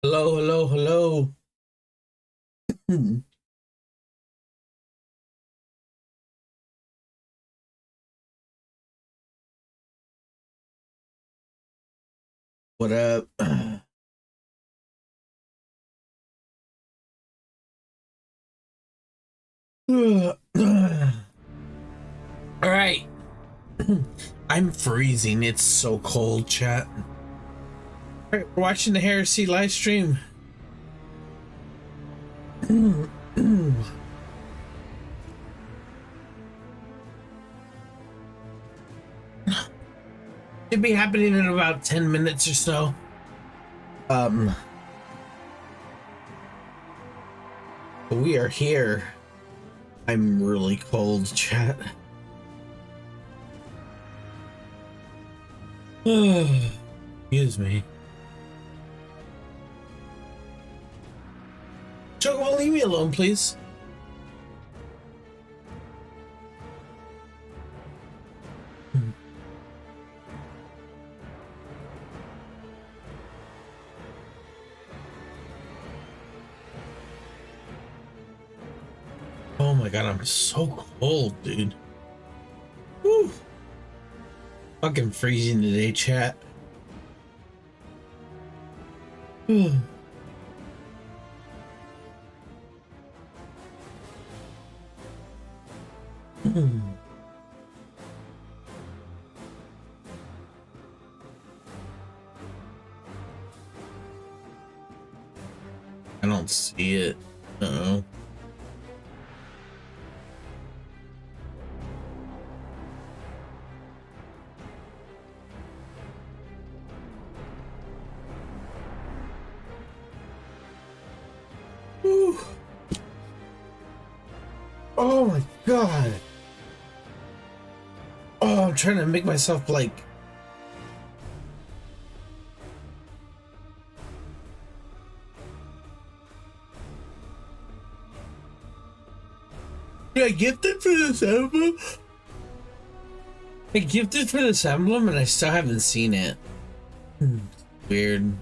Hello, hello, hello. What up? All right. I'm freezing. It's so cold, chat. All right, we're watching the Heresy live stream. Should be happening in about 10 minutes or so. We are here. I'm really cold, chat. Excuse me. Choco, leave me alone, please. Oh my god, I'm so cold, dude. Woo. Fucking freezing today, chat. I don't see it. Uh-oh. Whew. Oh my god. Oh, I'm trying to make myself like... Did I gifted for this emblem? I gifted for this emblem and I still haven't seen it. Weird.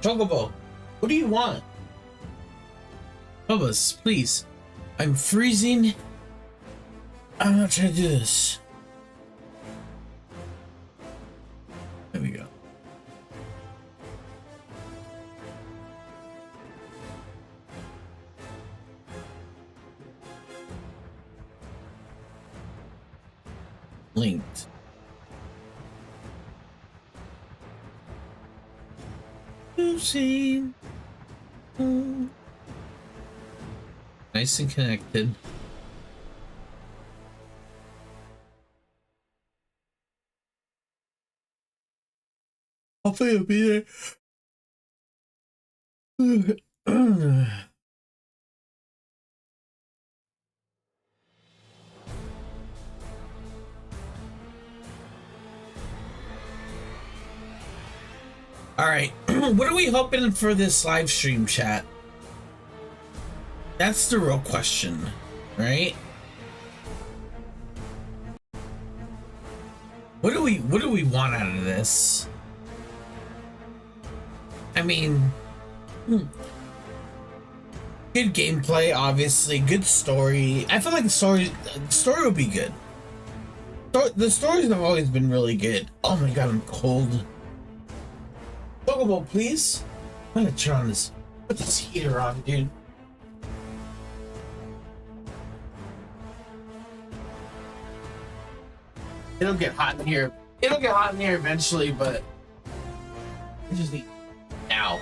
Chocobo, what do you want? Help us, please. I'm freezing. I'm not trying to do this. There we go. Linked. Lucy. Nice and connected. Hopefully it'll be there. All right, what are we hoping for this live stream, chat? That's the real question, right? What do we want out of this? I mean, good gameplay, obviously, good story. I feel like the story will be good. The stories have always been really good. Oh my god, I'm cold. Chocobo, please. I'm gonna turn on this. Put this heater on, dude. It'll get hot in here. It'll get hot in here eventually, but I just need now.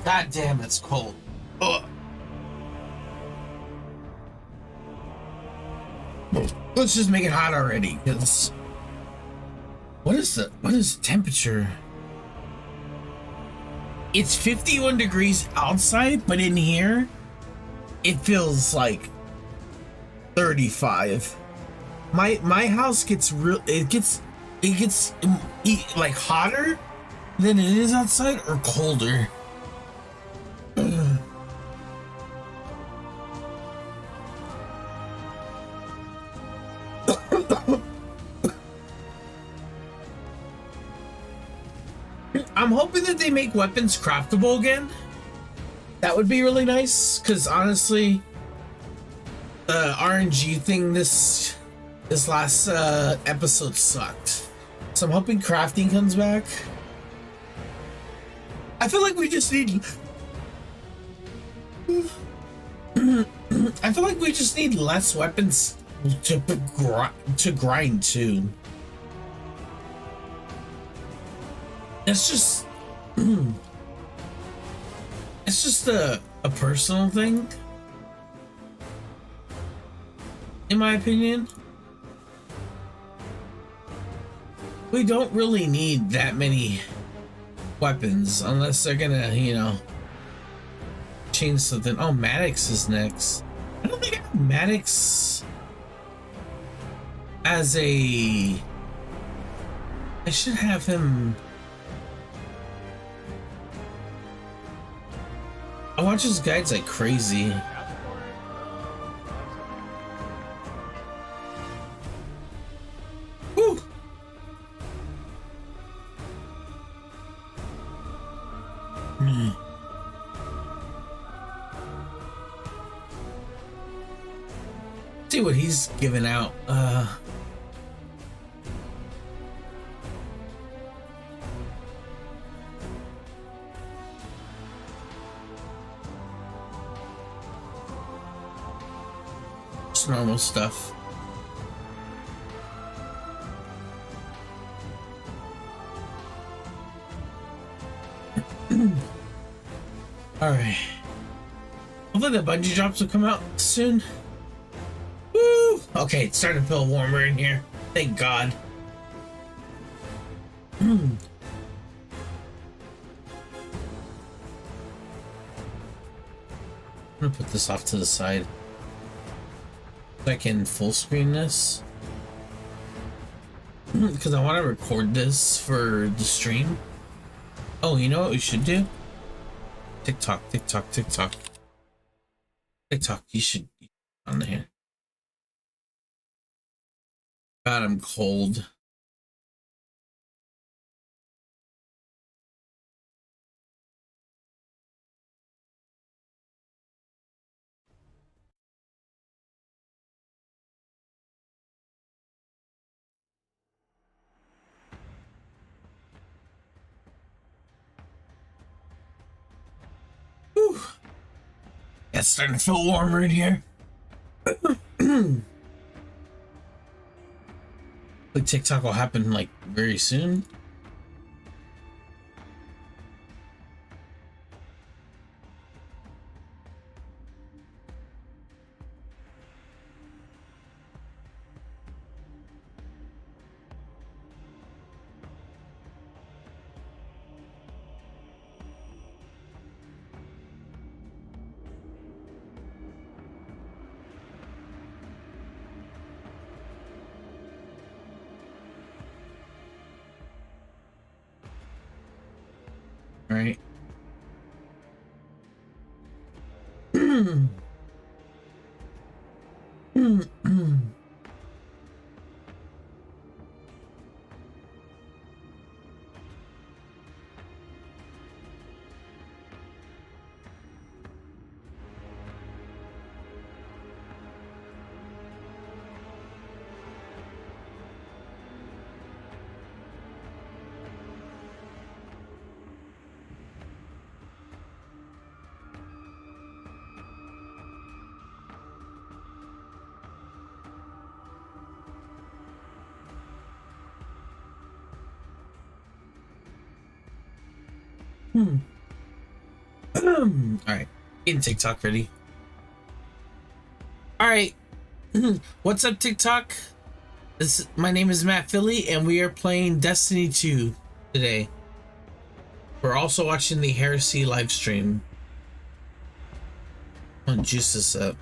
God damn, it's cold. Ugh. Let's just make it hot already, because what is the temperature? It's 51 degrees outside, but in here it feels like 35. My house gets like hotter than it is outside, or colder? I'm hoping that they make weapons craftable again. That would be really nice, because honestly, the RNG thing this last episode sucked. So I'm hoping crafting comes back. I feel like we just need I feel like we just need less weapons to grind too. It's just it's just a personal thing, in my opinion. We don't really need that many weapons unless they're gonna, you know, change something. Oh, Maddox is next. I don't think I have Maddox as a... I should have him... I watch his guides like crazy. Woo! See what he's giving out. Just normal stuff. All right. Hopefully the bungee drops will come out soon. Woo! Okay, it's starting to feel warmer in here. Thank God. I'm gonna put this off to the side so I can full screen this, because I want to record this for the stream. Oh, you know what we should do? TikTok. You should be on there. God, I'm cold. Whew. Yeah, it's starting to feel warmer in here. Like TikTok will happen like very soon. Right. Alright, getting TikTok ready. Alright, what's up TikTok? My name is Matt Philly and we are playing Destiny 2 today. We're also watching the Heresy live stream. I'm gonna juice this up.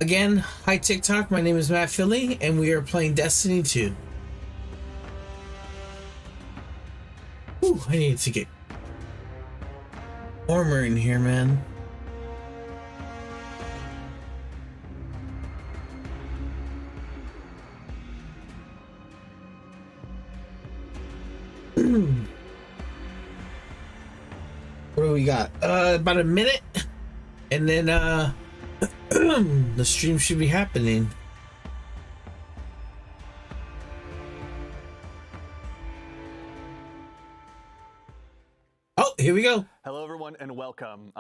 Again, hi TikTok, my name is Matt Philly, and we are playing Destiny 2. Ooh, I need to get warmer in here, man. What do we got? About a minute, and then the stream should be happening. Oh, here we go. Hello, everyone, and welcome.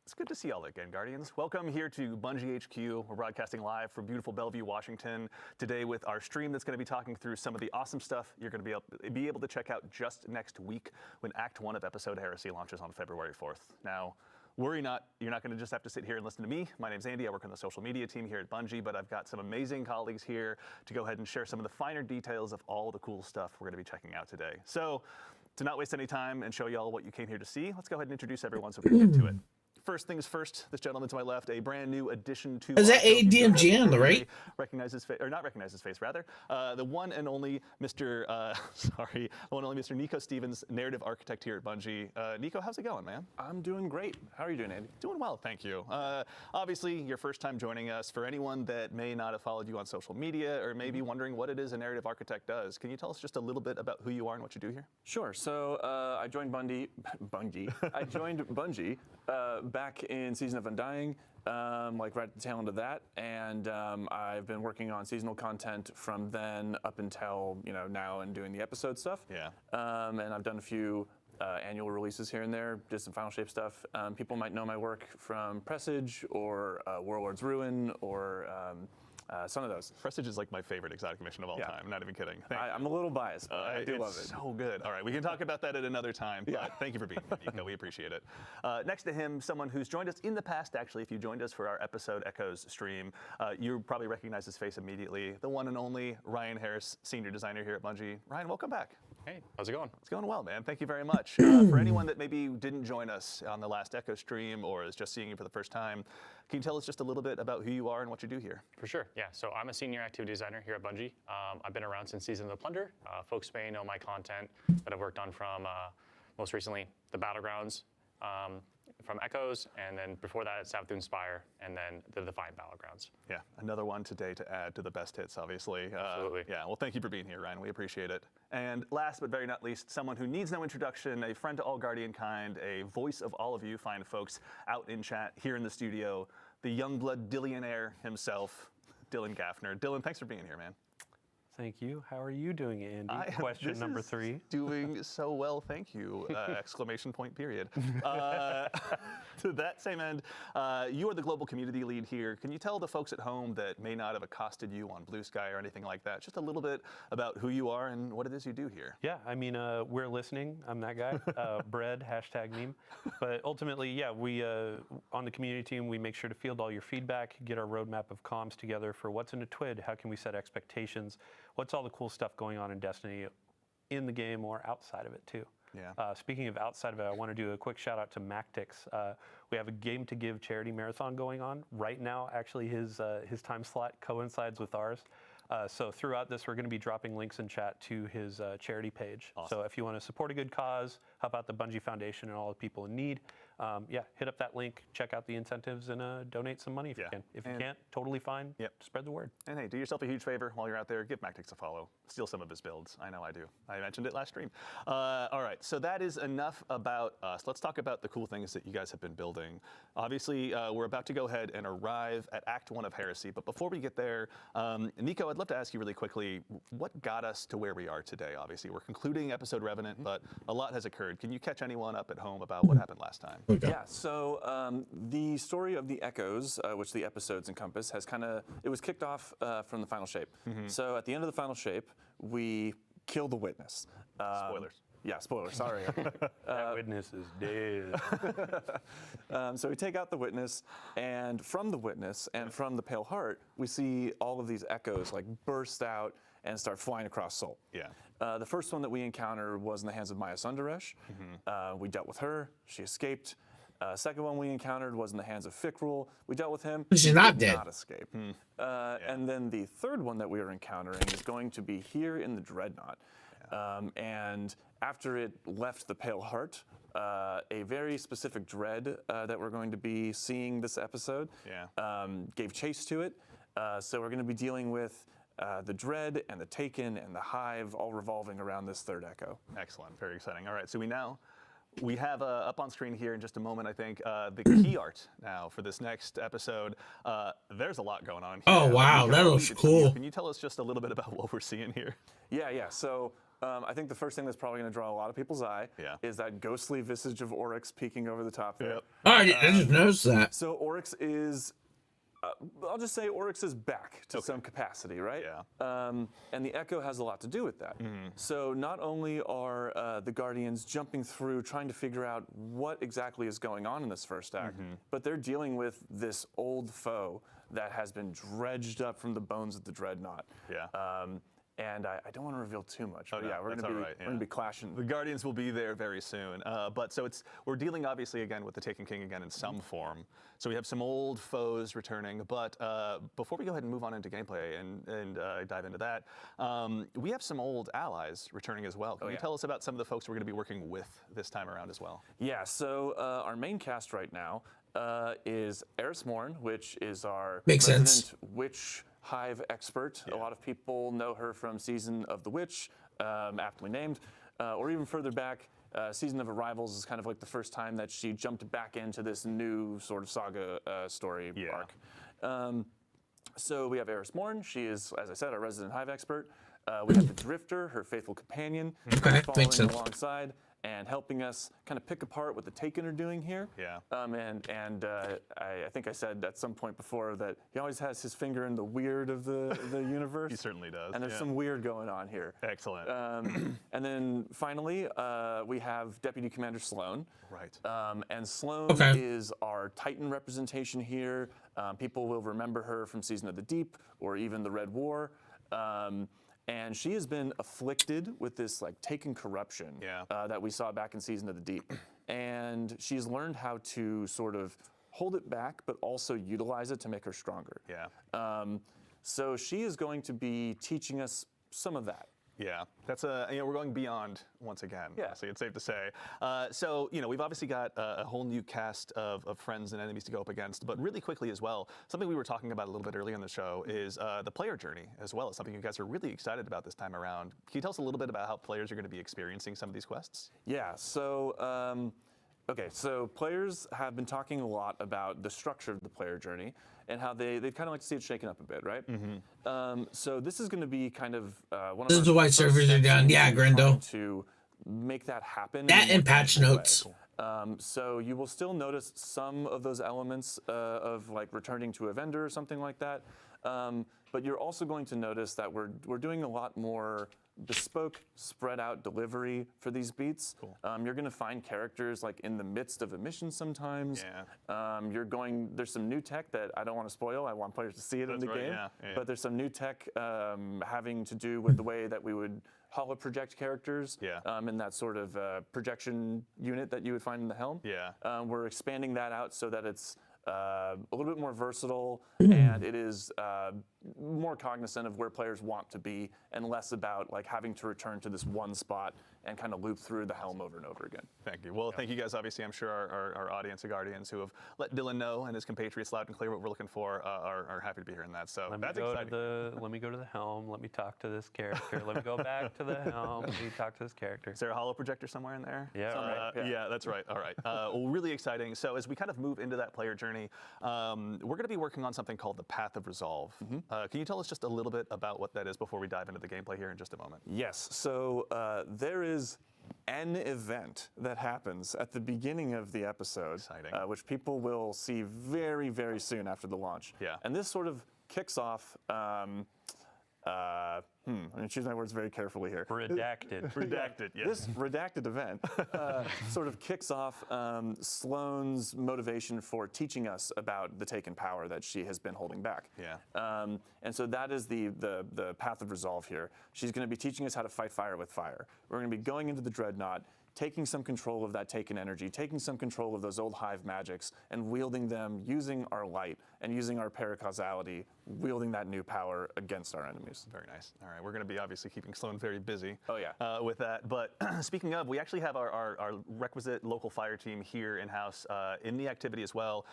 It's good to see y'all again, Guardians. Welcome here to Bungie HQ. We're broadcasting live from beautiful Bellevue, Washington, today with our stream that's going to be talking through some of the awesome stuff you're going to be able to check out just next week when Act 1 of episode Heresy launches on February 4th. Now, worry not, you're not going to just have to sit here and listen to me. My name's Andy, I work on the social media team here at Bungie, but I've got some amazing colleagues here to go ahead and share some of the finer details of all the cool stuff we're going to be checking out today. So, to not waste any time and show y'all what you came here to see, let's go ahead and introduce everyone so we can get to it. First things first, this gentleman to my left, a brand new addition to... Is that ADMG on the right? Recognize his face, or not recognize his face, rather. The one and only Mr. The one and only Mr. Nico Stevens, narrative architect here at Bungie. Nico, how's it going, man? I'm doing great. How are you doing, Andy? Doing well, thank you. Obviously, your first time joining us. For anyone that may not have followed you on social media or may be wondering what it is a narrative architect does, can you tell us just a little bit about who you are and what you do here? Sure. So I joined Bungie. I joined Bungie back in Season of Undying, like right at the tail end of that, and I've been working on seasonal content from then up until now and doing the episode stuff. Yeah. And I've done a few annual releases here and there, did some Final Shape stuff. People might know my work from Presage or Warlord's Ruin or some of those. Prestige is like my favorite exotic mission of all time. I'm not even kidding. I'm a little biased, but I do love it. So good. All right, we can talk about that at another time, but thank you for being here, Nico. We appreciate it. Next to him, someone who's joined us in the past, actually, if you joined us for our episode Echoes stream, you probably recognize his face immediately. The one and only Ryan Harris, senior designer here at Bungie. Ryan, welcome back. Hey, how's it going? It's going well, man. Thank you very much. For anyone that maybe didn't join us on the last Echo stream or is just seeing you for the first time, can you tell us just a little bit about who you are and what you do here? For sure, yeah. So I'm a senior activity designer here at Bungie. I've been around since Season of the Plunder. Folks may know my content that I've worked on from most recently the Battlegrounds, from Echoes, and then before that at Savathûn Spire, and then the Defiant Battlegrounds. Yeah, another one today to add to the best hits, obviously. Absolutely. Yeah, well, thank you for being here, Ryan. We appreciate it. And last but very not least, someone who needs no introduction, a friend to all Guardian kind, a voice of all of you fine folks out in chat, here in the studio, the Youngblood Dillionaire himself, Dylan Gaffner. Dylan, thanks for being here, man. Thank you. How are you doing, Andy? Question number 3. Doing so well, thank you! Exclamation point, period. To that same end, you are the global community lead here. Can you tell the folks at home that may not have accosted you on Blue Sky or anything like that, just a little bit about who you are and what it is you do here? Yeah, I mean, we're listening. I'm that guy. Bread, #meme. But ultimately, yeah, we, on the community team, we make sure to field all your feedback, get our roadmap of comms together for what's in a TWID, how can we set expectations, what's all the cool stuff going on in Destiny in the game or outside of it too. Yeah. Speaking of outside of it, I want to do a quick shout out to Mactix. We have a GAME2GIVE charity marathon going on right now. Actually, his time slot coincides with ours. So throughout this, we're going to be dropping links in chat to his charity page. Awesome. So if you want to support a good cause, help out the Bungie Foundation and all the people in need, yeah, hit up that link, check out the incentives, and donate some money if you can. If you can't, totally fine. Yep. Spread the word. And hey, do yourself a huge favor while you're out there. Give Mactix a follow. Steal some of his builds. I know I do. I mentioned it last stream. All right, so that is enough about us. Let's talk about the cool things that you guys have been building. Obviously, we're about to go ahead and arrive at Act 1 of Heresy. But before we get there, Nico, I'd love to ask you really quickly, what got us to where we are today? Obviously, we're concluding episode Revenant, but a lot has occurred. Can you catch anyone up at home about what happened last time? Okay. Yeah, so the story of the Echoes, which the episodes encompass, has it was kicked off from the Final Shape. So at the end of the Final Shape, we kill the Witness. Spoilers. Yeah, spoilers, sorry. That witness is dead. So we take out the Witness, and from the Witness and from the Pale Heart, we see all of these echoes like burst out and start flying across Sol. Yeah. The first one that we encountered was in the hands of Maya Sundaresh. We dealt with her, she escaped. Second one we encountered was in the hands of Fickrul. We dealt with him. She's He not did dead. not escape. And then the third one that we are encountering is going to be here in the Dreadnought. And after it left the Pale Heart, a very specific dread that we're going to be seeing this episode gave chase to it. So we're going to be dealing with the Dread and the Taken and the Hive all revolving around this third Echo. Excellent, very exciting. All right, so we have up on screen here in just a moment, I think, the key art now for this next episode. There's a lot going on here. Oh, wow, We can that all looks leave it to cool. you. Can you tell us just a little bit about what we're seeing here? Yeah. So I think the first thing that's probably going to draw a lot of people's eye is that ghostly visage of Oryx peeking over the top there. I just noticed that. So Oryx is, I'll just say Oryx is back to some capacity, right? Yeah. And the Echo has a lot to do with that. So not only are the Guardians jumping through trying to figure out what exactly is going on in this first act, but they're dealing with this old foe that has been dredged up from the bones of the Dreadnought. Yeah. And I don't want to reveal too much, but no, yeah, we're going to be clashing. The Guardians will be there very soon. But so we're dealing obviously again with the Taken King again in some form. So we have some old foes returning. But before we go ahead and move on into gameplay and dive into that, we have some old allies returning as well. Can you tell us about some of the folks we're going to be working with this time around as well? Yeah. So our main cast right now is Eris Morn, which is our resident witch Hive expert. A lot of people know her from Season of the Witch, aptly named, or even further back, Season of Arrivals is kind of like the first time that she jumped back into this new sort of saga story arc. So we have Eris Morn. She is, as I said, our resident Hive expert. We have the Drifter, her faithful companion, following alongside and helping us kind of pick apart what the Taken are doing here. Yeah. I think I said at some point before that he always has his finger in the weird of the universe. He certainly does. And there's some weird going on here. Excellent. And then finally, we have Deputy Commander Sloan. Right. And Sloan is our Titan representation here. People will remember her from Season of the Deep or even the Red War. And she has been afflicted with this like Taken corruption that we saw back in Season of the Deep. And she's learned how to sort of hold it back, but also utilize it to make her stronger. Yeah. So she is going to be teaching us some of that. Yeah, that's we're going beyond once again. Yeah. So it's safe to say. So we've obviously got a whole new cast of friends and enemies to go up against. But really quickly as well, something we were talking about a little bit earlier in the show is the player journey as well. It's something you guys are really excited about this time around. Can you tell us a little bit about how players are going to be experiencing some of these quests? Yeah. So. Okay, so players have been talking a lot about the structure of the player journey and how they'd kind of like to see it shaken up a bit, right? So this is going to be kind of one of This is why servers are down. Yeah, Grindo. To make that happen. That and patch notes. So you will still notice some of those elements of like returning to a vendor or something like that. But you're also going to notice that we're doing a lot more bespoke, spread out delivery for these beats. Cool. You're going to find characters like in the midst of a mission sometimes. Yeah. There's some new tech that I don't want to spoil. I want players to see it in the game. Yeah. But there's some new tech having to do with the way that we would holo project characters in that sort of projection unit that you would find in the helm. Yeah. We're expanding that out so that it's a little bit more versatile and it is more cognizant of where players want to be and less about like having to return to this one spot and kind of loop through the helm over and over again. Thank you. Well, thank you guys. Obviously, I'm sure our audience of Guardians who have let Dylan know and his compatriots loud and clear what we're looking for are happy to be hearing that. So that's exciting. Let me go to the helm. Let me talk to this character. Let me go back to the helm. Let me talk to this character. Is there a holo projector somewhere in there? Yeah. Yeah, that's right. All right. Well, really exciting. So as we kind of move into that player journey, we're going to be working on something called the Path of Resolve. Can you tell us just a little bit about what that is before we dive into the gameplay here in just a moment? Yes. So there is an event that happens at the beginning of the episode, which people will see very, very soon after the launch. Yeah. And this sort of kicks off. I'm going to choose my words very carefully here. Redacted. Redacted, yes. This redacted event sort of kicks off Sloane's motivation for teaching us about the Taken power that she has been holding back. Yeah. And so that is the Path of Resolve here. She's going to be teaching us how to fight fire with fire. We're going to be going into the Dreadnought, taking some control of that taken energy, taking some control of those old hive magics, and wielding them using our light and using our paracausality, wielding that new power against our enemies. Very nice. All right, we're going to be obviously keeping Sloan very busy. Oh, yeah. With that. But speaking of, we actually have our requisite local fire team here in-house in the activity as well.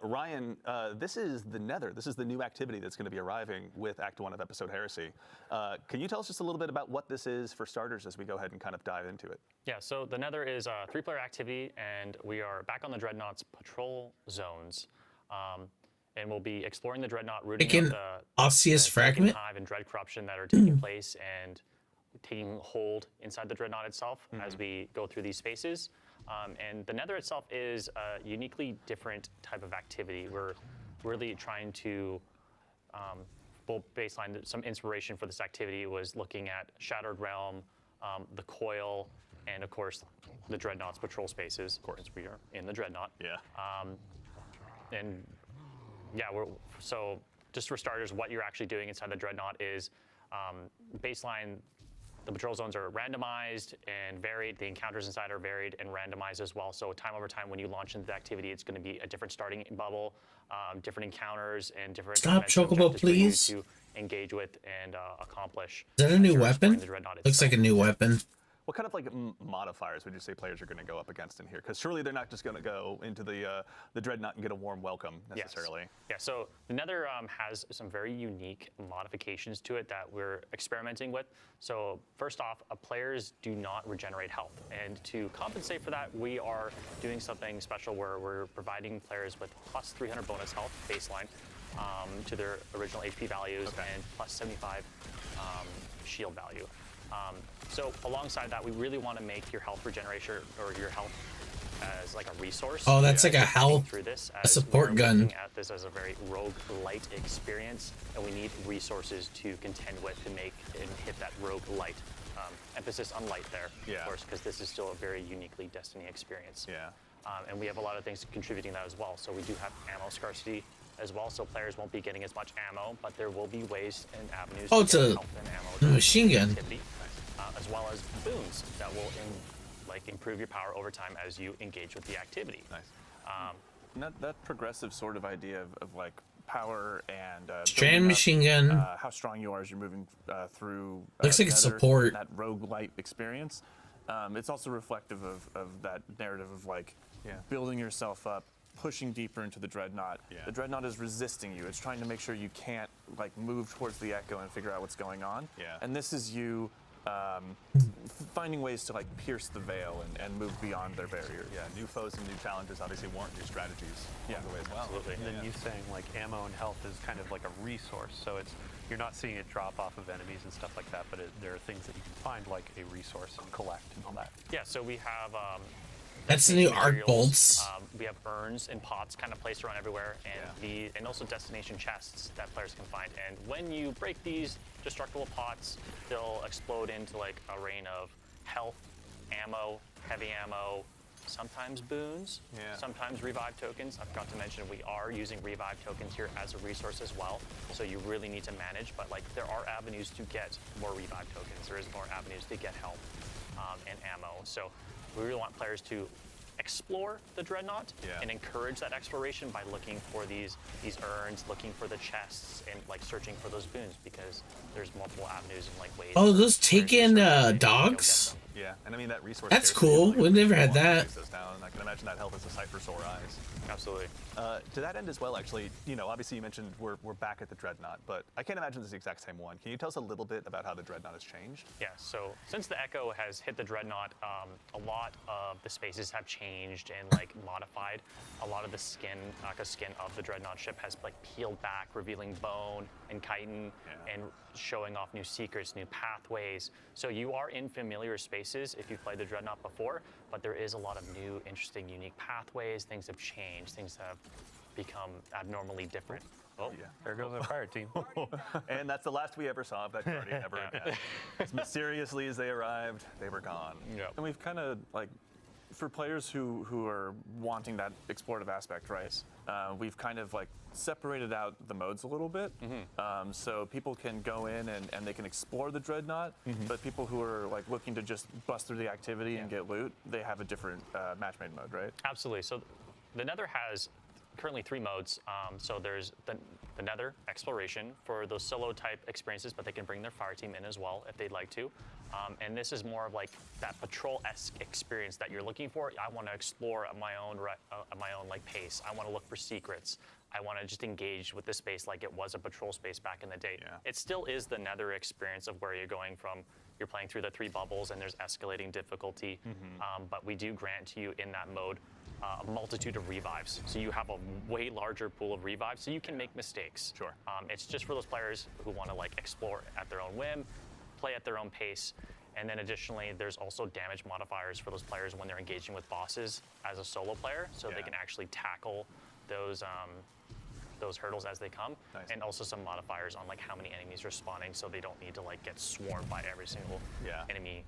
Ryan, this is the Nether. This is the new activity that's going to be arriving with Act 1 of Episode Heresy. Can you tell us just a little bit about what this is for starters as we go ahead and kind of dive into it? Yeah, so the Nether is a 3-player activity, and we are back on the Dreadnought's patrol zones. And we'll be exploring the Dreadnought, rooting Taking out Osseous the Fragment? Hive and Dread Corruption that are taking place and taking hold inside the Dreadnought itself as we go through these spaces. And the Nether itself is a uniquely different type of activity. We're really trying to baseline some inspiration for this activity was looking at Shattered Realm, the Coil, and of course the Dreadnought's patrol spaces. Of course, we are in the Dreadnought. Yeah. And yeah, so just for starters, what you're actually doing inside the Dreadnought is baseline. The patrol zones are randomized and varied. The encounters inside are varied and randomized as well. So time over time, when you launch into the activity, it's going to be a different starting bubble, different encounters, and different Stop, dimensional Chocobo, objectives for you please. to engage with and accomplish. Is that a as new you're exploring weapon? the Dreadnought Looks like a itself. new weapon. What kind of like modifiers would you say players are going to go up against in here? Because surely they're not just going to go into the Dreadnought and get a warm welcome necessarily. Yes. Yeah, so the Nether has some very unique modifications to it that we're experimenting with. So first off, players do not regenerate health. And to compensate for that, we are doing something special where we're providing players with plus 300 bonus health baseline to their original HP values and plus 75 shield value. So alongside that, we really want to make your health regeneration or your health as like a resource. Oh, that's like a health, through this, a support gun. Looking at this as a very rogue-light experience, and we need resources to contend with to make and hit that rogue-light. Emphasis on light there, of course, because this is still a very uniquely Destiny experience. Yeah. And we have a lot of things contributing to that as well. So we do have ammo scarcity as well, so players won't be getting as much ammo, but there will be ways and avenues Oh, to it's get a health and ammo machine gun. activity, as well as boons that will improve your power over time as you engage with the activity. Nice. And that progressive sort of idea of like power and Strand building up, machine gun. how strong you are as you're moving through. Looks like it's Nether, support. That roguelite experience. It's also reflective of that narrative of like building yourself up, pushing deeper into the Dreadnought. Yeah. The Dreadnought is resisting you. It's trying to make sure you can't like move towards the Echo and figure out what's going on. Yeah. And this is you finding ways to like pierce the veil and move beyond their barrier. Yeah, new foes and new challenges obviously warrant new strategies along the way as well. Absolutely. And then you saying like ammo and health is kind of like a resource, so you're not seeing it drop off of enemies and stuff like that, but there are things that you can find like a resource and collect and all that. Yeah, so we have That's the new arc materials. bolts. We have urns and pots kind of placed around everywhere, and also destination chests that players can find. And when you break these destructible pots, they'll explode into like a rain of health, ammo, heavy ammo, sometimes boons, sometimes revive tokens. I forgot to mention we are using revive tokens here as a resource as well. So you really need to manage, but like there are avenues to get more revive tokens. There is more avenues to get health and ammo. So we really want players to explore the Dreadnought and encourage that exploration by looking for these urns, looking for the chests, and like searching for those boons because there's multiple avenues and like ways. Oh, those for players to take in search and go get dogs? them. Yeah, and I mean that resource. That's scarcity, cool. like, We've never had people want to that. chase those down, and I can imagine that health is a sight for sore eyes. Absolutely. To that end as well, actually, obviously you mentioned we're back at the Dreadnought, but I can't imagine this is the exact same one. Can you tell us a little bit about how the Dreadnought has changed? Yeah, so since the Echo has hit the Dreadnought, a lot of the spaces have changed and like modified. A lot of the skin of the Dreadnought ship has like peeled back, revealing bone and chitin and showing off new secrets, new pathways. So you are in familiar spaces if you've played the Dreadnought before, but there is a lot of new, interesting, unique pathways. Things have changed. Things have become abnormally different. Oh, Yeah. There goes our fire team. And that's the last we ever saw of that party ever again. As mysteriously as they arrived, they were gone. yeah. And we've kind of like, for players who are wanting that explorative aspect, right? we've kind of like separated out the modes a little bit, so people can go in and they can explore the Dreadnought, but people who are like looking to just bust through the activity and get loot, they have a different match-made mode, right? Absolutely. So the Nether has currently 3 modes. So there's the Nether Exploration for those solo type experiences, but they can bring their fire team in as well if they'd like to. And this is more of like that patrol-esque experience that you're looking for. I want to explore at my own like pace. I want to look for secrets. I want to just engage with the space like it was a patrol space back in the day. Yeah. It still is the Nether experience of where you're going from. You're playing through the 3 bubbles and there's escalating difficulty, but we do grant to you in that mode a multitude of revives. So you have a way larger pool of revives, so you can make mistakes. Sure. It's just for those players who want to like explore at their own whim, play at their own pace. And then additionally, there's also damage modifiers for those players when they're engaging with bosses as a solo player, so they can actually tackle those hurdles as they come. Nice. And also some modifiers on like how many enemies are spawning, so they don't need to like get swarmed by every single enemy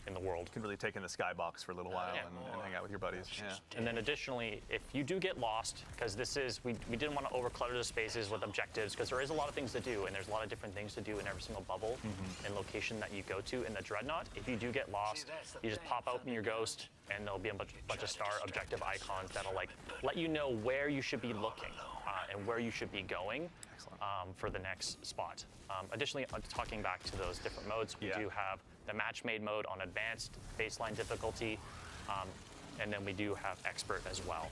in the world. You can really take in the skybox for a little while and hang out with your buddies. Yeah. And then additionally, if you do get lost, because this is, we didn't want to overclutter the spaces with objectives, because there is a lot of things to do, and there's a lot of different things to do in every single bubble and location that you go to in the Dreadnought. If you do get lost, you just pop out in your ghost, and there'll be a bunch of star objective icons that'll like let you know where you should be looking and where you should be going for the next spot. Additionally, talking back to those different modes, we do have the match-made mode on advanced baseline difficulty, and then we do have expert as well.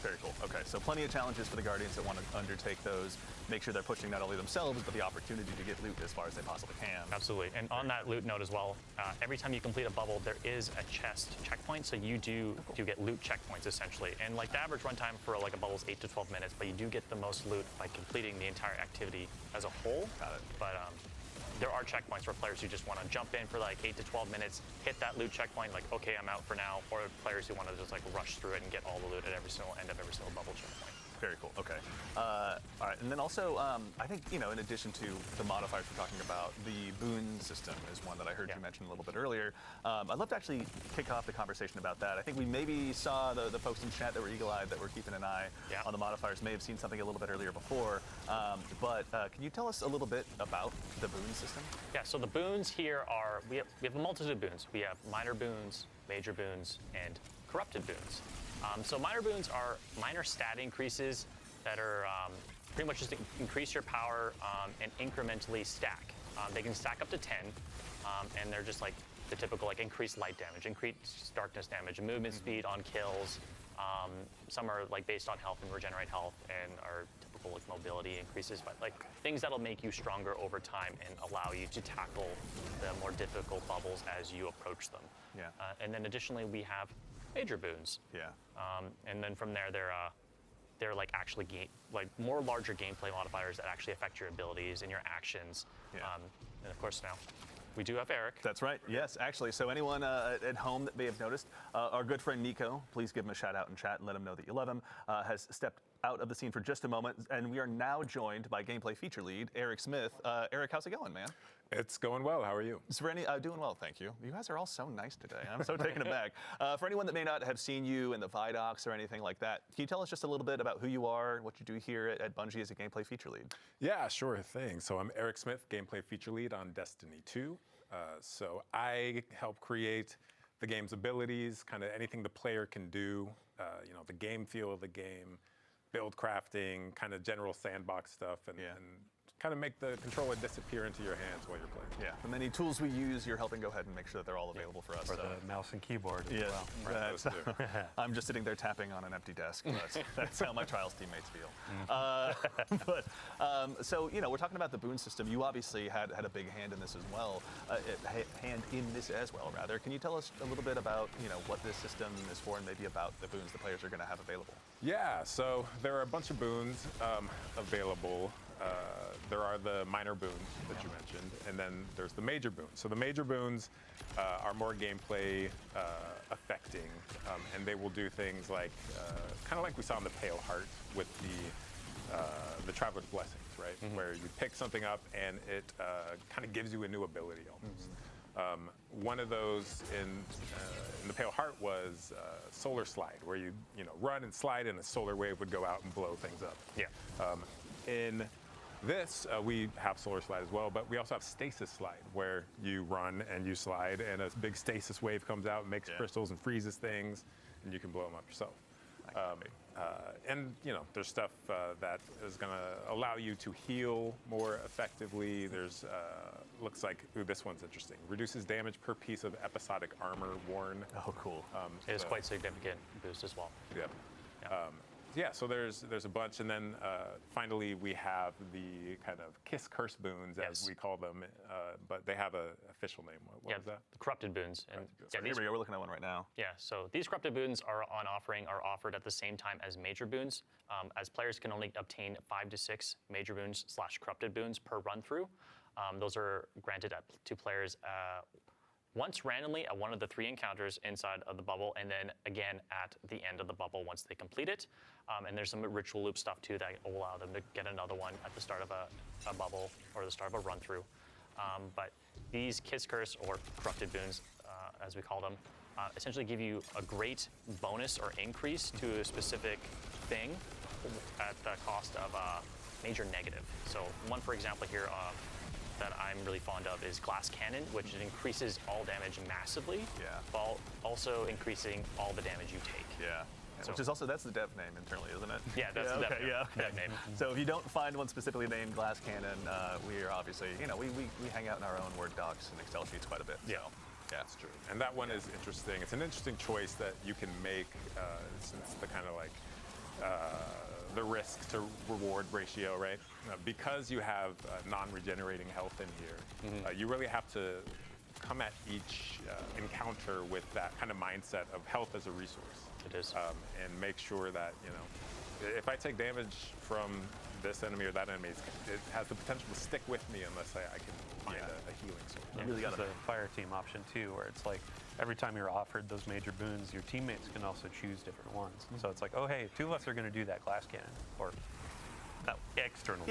Very cool. Okay, so plenty of challenges for the Guardians that want to undertake those. Make sure they're pushing not only themselves, but the opportunity to get loot as far as they possibly can. Absolutely. And on that loot note as well, every time you complete a bubble, there is a chest checkpoint, so you do get loot checkpoints essentially. And like the average runtime for like a bubble is 8 to 12 minutes, but you do get the most loot by completing the entire activity as a whole. Got it. But there are checkpoints for players who just want to jump in for like 8 to 12 minutes, hit that loot checkpoint, like, okay, I'm out for now, or players who want to just like rush through it and get all the loot at every single end of every single bubble checkpoint. Very cool. Okay. All right. And then also, I think, in addition to the modifiers we're talking about, the boon system is one that I heard you mention a little bit earlier. I'd love to actually kick off the conversation about that. I think we maybe saw the folks in chat that were eagle-eyed that were keeping an eye on the modifiers may have seen something a little bit earlier before. But can you tell us a little bit about the boon system? Yeah, so the boons here are, we have a multitude of boons. We have minor boons, major boons, and corrupted boons. So minor boons are minor stat increases that are pretty much just increase your power and incrementally stack. They can stack up to 10, and they're just like the typical like increased light damage, increased darkness damage, movement speed on kills. Some are like based on health and regenerate health, and are typical like mobility increases, but like things that'll make you stronger over time and allow you to tackle the more difficult bubbles as you approach them. Yeah. And then additionally, we have major boons. Yeah. And then from there, they're like actually like more larger gameplay modifiers that actually affect your abilities and your actions. Yeah. And of course now, we do have Eric. That's right. Yes, actually. So anyone at home that may have noticed, our good friend Nico, please give him a shout out in chat and let him know that you love him, has stepped out of the scene for just a moment, and we are now joined by gameplay feature lead Eric Smith. Eric, how's it going, man? It's going well. How are you? So for doing well, thank you. You guys are all so nice today. I'm so taken aback. For anyone that may not have seen you in the Vidocs or anything like that, can you tell us just a little bit about who you are, what you do here at Bungie as a gameplay feature lead? Yeah, sure thing. So I'm Eric Smith, gameplay feature lead on Destiny 2. So I help create the game's abilities, kind of anything the player can do, the game feel of the game, build crafting, kind of general sandbox stuff, and kind of make the controller disappear into your hands while you're playing. Yeah, the many tools we use, you're helping go ahead and make sure that they're all available for us. For the mouse and keyboard as well. Right, those two. I'm just sitting there tapping on an empty desk. That's how my Trials teammates feel. So, we're talking about the boon system. You obviously had a big hand in this as well. Rather. Can you tell us a little bit about, what this system is for and maybe about the boons the players are going to have available? Yeah, so there are a bunch of boons available. There are the minor boons that you mentioned, and then there's the major boons. So the major boons are more gameplay affecting, and they will do things like, kind of like we saw in the Pale Heart with the Traveler's Blessings, right? Where you pick something up and it kind of gives you a new ability almost. One of those in the Pale Heart was Solar Slide, where you run and slide, and a solar wave would go out and blow things up. Yeah. In this, we have Solar Slide as well, but we also have Stasis Slide, where you run and you slide, and a big stasis wave comes out and makes crystals and freezes things, and you can blow them up yourself. And there's stuff that is going to allow you to heal more effectively. There's looks like this one's interesting. Reduces damage per piece of episodic armor worn. Oh, cool. It is quite significant boost as well. Yeah. So there's a bunch, and then finally we have the kind of kiss curse boons, as we call them, but they have an official name. What was that? The corrupted boons. And Here we go. We're looking at one right now. Yeah, so these corrupted boons are offered at the same time as major boons, as players can only obtain 5 to 6 major boons / corrupted boons per run through. Those are granted to players once randomly at one of the 3 encounters inside of the bubble, and then again at the end of the bubble once they complete it. And there's some ritual loop stuff too that will allow them to get another one at the start of a bubble or the start of a run through. But these Kiss Curse or corrupted boons, as we call them, essentially give you a great bonus or increase to a specific thing at the cost of a major negative. So one, for example, here that I'm really fond of is Glass Cannon, which increases all damage massively, while also increasing all the damage you take. Yeah. Which is also, that's the dev name internally, isn't it? Yeah, that's the dev name. So if you don't find one specifically named Glass Cannon, we are obviously, we hang out in our own Word docs and Excel sheets quite a bit. Yeah. So, yeah, that's true. And that one is interesting. It's an interesting choice that you can make since the kind of like the risk to reward ratio, right? Because you have non-regenerating health in here, you really have to come at each encounter with that kind of mindset of health as a resource. It is. And make sure that, if I take damage from this enemy or that enemy, it has the potential to stick with me unless I can find a healing source. Yeah, really got a fire team option too, where it's like every time you're offered those major boons, your teammates can also choose different ones. So it's like, oh hey, 2 of us are going to do that glass cannon, or that external.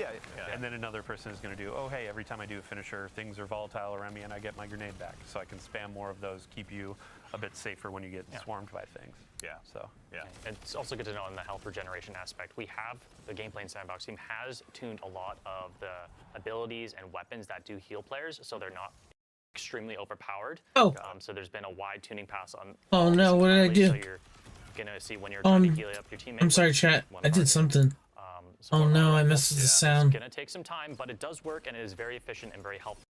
And then another person is going to do, oh hey, every time I do a finisher, things are volatile around me and I get my grenade back. So I can spam more of those, keep you a bit safer when you get swarmed by things. And it's also good to know on the health regeneration aspect, the gameplay and sandbox team has tuned a lot of the abilities and weapons that do heal players, so they're not extremely overpowered. So there's been a wide tuning pass on. Oh no, what did I do? So you're gonna see when you're trying to heal up your teammates. I'm sorry, chat. I did something. Oh no, I messed with the sound. It's gonna take some time, but it does work and it is very efficient and very helpful,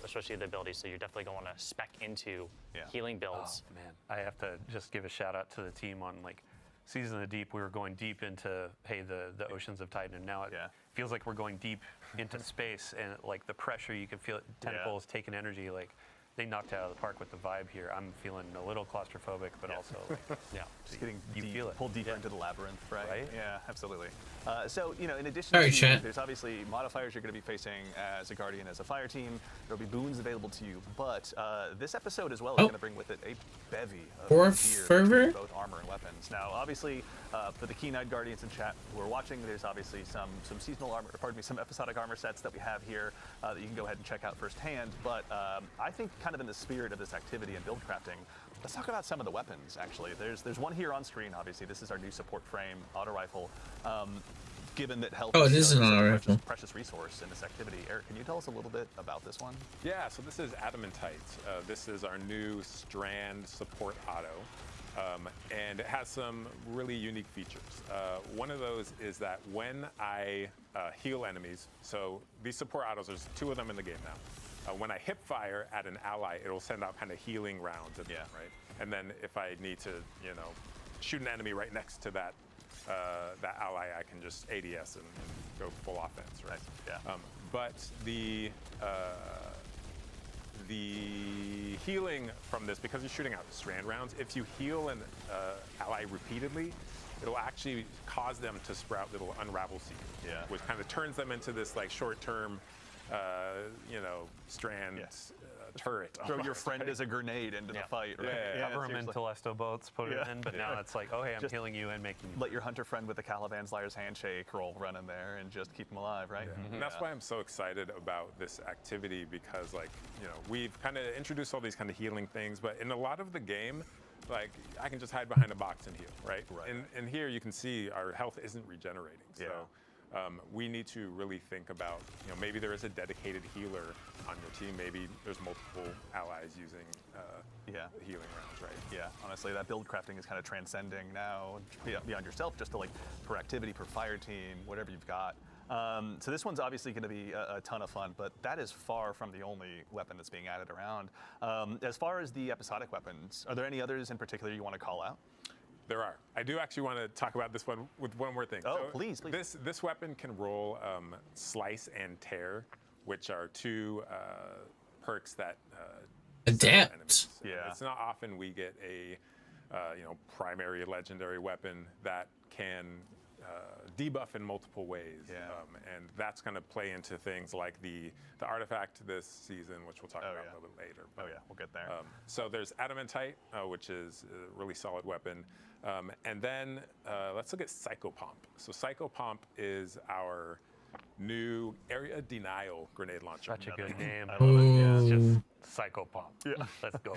especially the abilities. So you're definitely going to spec into healing builds. Oh man, I have to just give a shout out to the team on like Season of the Deep. We were going deep into the oceans of Titan, and now it feels like we're going deep into space, and like the pressure you can feel it. Tentacles taking energy, like they knocked it out of the park with the vibe here. I'm feeling a little claustrophobic, but also like, just getting feel it. Pulled deeper into the labyrinth, right? Yeah, absolutely. So, in addition Sorry, to, chat. there's obviously modifiers you're going to be facing as a Guardian, as a fire team. There'll be boons available to you, but this episode as well is going to bring with it a bevy of Or gear, fervor? both armor and weapons. Now, obviously, for the keen-eyed Guardians in chat who are watching, there's obviously some seasonal armor, some episodic armor sets that we have here that you can go ahead and check out firsthand. But I think, kind of in the spirit of this activity and build crafting, let's talk about some of the weapons. Actually, there's one here on screen. Obviously, this is our new support frame auto rifle. Given that health is an such auto a rifle. precious resource in this activity, Eric, can you tell us a little bit about this one? Yeah, so this is Adamantite. This is our new Strand support auto. And it has some really unique features. One of those is that when I heal enemies, so these support autos, there's 2 of them in the game now. When I hip fire at an ally, it'll send out kind of healing rounds, right? And then if I need to, shoot an enemy right next to that ally, I can just ADS and go full offense, right? But the healing from this, because you're shooting out strand rounds, if you heal an ally repeatedly, it'll actually cause them to sprout little unravel seeds, which kind of turns them into this like short-term, strand turret. Throw your almost, friend right? as a grenade into the fight. Right? Yeah. Cover him in Telesto boats, put it in, but now it's like, oh hey, I'm Just healing you and making you. Let your hunter friend with the Caliban's Liar's Handshake roll run in there and just keep him alive, right? And that's why I'm so excited about this activity, because like, you know, we've kind of introduced all these kind of healing things, but in a lot of the game, like I can just hide behind a box and heal, right? And here you can see our health isn't regenerating. So we need to really think about, you know, maybe there is a dedicated healer on your team. Maybe there's multiple allies using the healing rounds, right? Yeah, honestly, that build crafting is kind of transcending now beyond yourself, just to like per activity, per fire team, whatever you've got. So this one's obviously going to be a ton of fun, but that is far from the only weapon that's being added around. As far as the episodic weapons, are there any others in particular you want to call out? There are. I do actually want to talk about this one with one more thing. Oh, so please. This weapon can roll Slice and Tear, which are two perks that Adapt. enemies. Yeah. It's not often we get a primary legendary weapon that can debuff in multiple ways. Yeah. And that's going to play into things like the artifact this season, which we'll talk about a little bit later. Oh yeah, we'll get there. So there's Adamantite, which is a really solid weapon. And then let's look at Psychopomp. So Psychopomp is our new area denial grenade launcher. Such a good name. I love it. Yeah. It's just Psychopomp. Yeah. Let's go.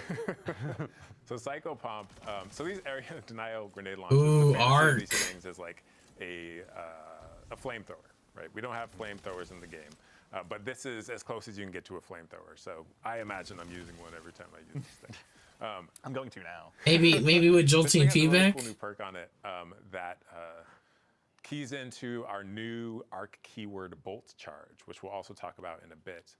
So Psychopomp, so these area denial grenade launchers, Ooh, the fantasy of art. these things is like a flamethrower, right? We don't have flamethrowers in the game, but this is as close as you can get to a flamethrower. So I imagine I'm using one every time I use this thing. I'm going to now. Maybe with This thing jolting has a really feedback. cool new perk on it that keys into our new arc keyword bolt charge, which we'll also talk about in a bit.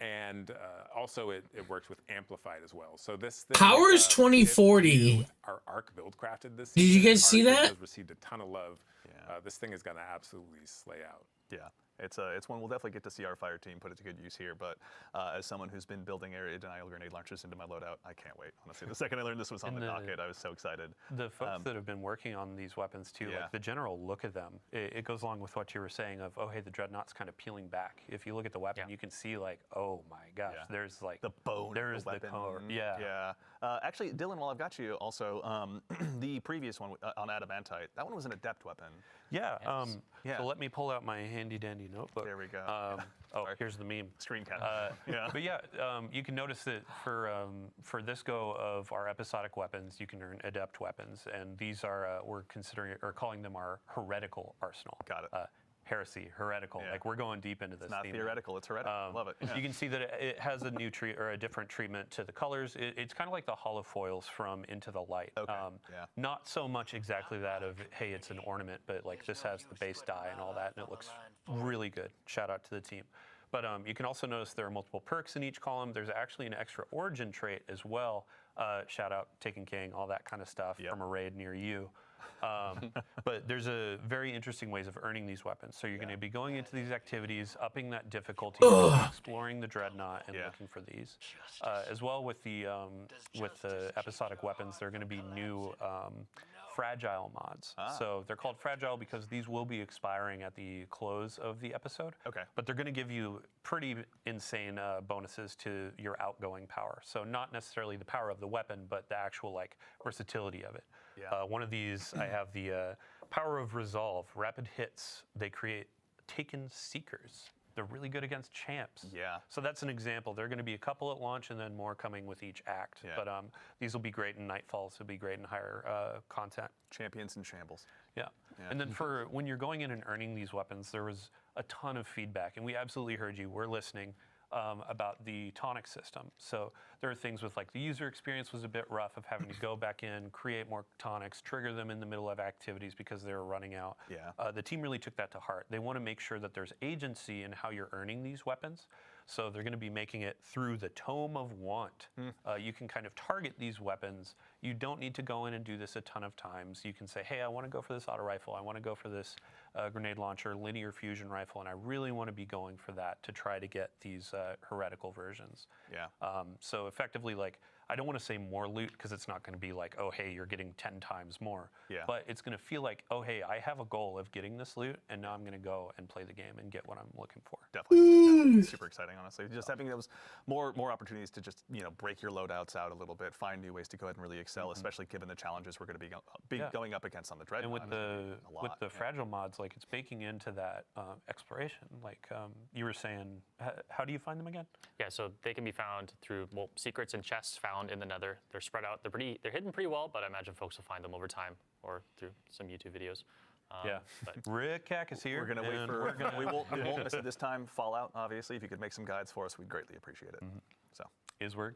And also it works with amplified as well. So this thing, Powers if 2040. you are arc build crafted this Did you season, guys see Arc that? has received a ton of love. This thing is gonna absolutely slay out. Yeah, it's one we'll definitely get to see our fire team put it to good use here. But as someone who's been building area denial grenade launchers into my loadout, I can't wait. Honestly, the second I learned this was on the docket, I was so excited. The folks that have been working on these weapons too, like the general look of them, it goes along with what you were saying of, oh hey, the dreadnought's kind of peeling back. If you look at the weapon, you can see like, oh my gosh, there's like The bone. of There's the weapon. core. Yeah. Actually, Dylan, while I've got you, also the previous one on Adamantite, that one was an adept weapon. Yeah. Yeah. So let me pull out my handy dandy notebook. There we go. Oh, here's the meme. Screen cap. But yeah, you can notice that for this go of our episodic weapons, you can earn adept weapons, and these are we're considering or calling them our heretical arsenal. Got it. Heresy, heretical. Yeah. Like we're going deep into this. It's not theme. theoretical, it's heretical. Love it. Yeah. You can see that it has a new treat or a different treatment to the colors. It's kind of like the holofoils from Into the Light. Okay, yeah. Not so much exactly that of, hey, it's an ornament, but like this has the base die and all that, and it looks really good. Shout out to the team. But you can also notice there are multiple perks in each column. There's actually an extra origin trait as well. Shout out Taken King, all that kind of stuff from a raid near you. But there's a very interesting ways of earning these weapons. So you're going to be going into these activities, upping that difficulty, exploring the dreadnought, and looking for these. As well with the episodic weapons, there are going to be new fragile mods. So they're called fragile because these will be expiring at the close of the episode. Okay. But they're going to give you pretty insane bonuses to your outgoing power. So not necessarily the power of the weapon, but the actual like versatility of it. Yeah. One of these, I have the power of resolve. Rapid hits, they create Taken Seekers. They're really good against champs. Yeah. So that's an example. There are going to be a couple at launch and then more coming with each act. Yeah. But these will be great in Nightfalls. They'll be great in higher content. Champions in shambles. Yeah. And then for when you're going in and earning these weapons, there was a ton of feedback. And we absolutely heard you. We're listening. About the tonic system. So there are things with like the user experience was a bit rough of having to go back in, create more tonics, trigger them in the middle of activities because they were running out. Yeah. The team really took that to heart. They want to make sure that there's agency in how you're earning these weapons. So they're going to be making it through the Tome of Want. You can kind of target these weapons. You don't need to go in and do this a ton of times. You can say, hey, I want to go for this auto rifle. I want to go for this grenade launcher, linear fusion rifle, and I really want to be going for that to try to get these heretical versions. Yeah. So effectively, like, I don't want to say more loot because it's not going to be like, oh, hey, you're getting 10 times more. Yeah. But it's going to feel like, oh, hey, I have a goal of getting this loot, and now I'm going to go and play the game and get what I'm looking for. Definitely. Super exciting, honestly. Just having those more opportunities to just, you know, break your loadouts out a little bit, find new ways to go ahead and really excel, especially given the challenges we're going to be going up against on the Dreadnought. And with the fragile mods, like, it's baking into that exploration. Like you were saying, how do you find them again? Yeah, so they can be found through secrets and chests found in the Nether. They're spread out. They're hidden pretty well, but I imagine folks will find them over time or through some YouTube videos. Yeah. But Rick Cack is here. We're gonna wait for. We won't miss it this time. Fallout, obviously. If you could make some guides for us, we'd greatly appreciate it. So. Iswerg.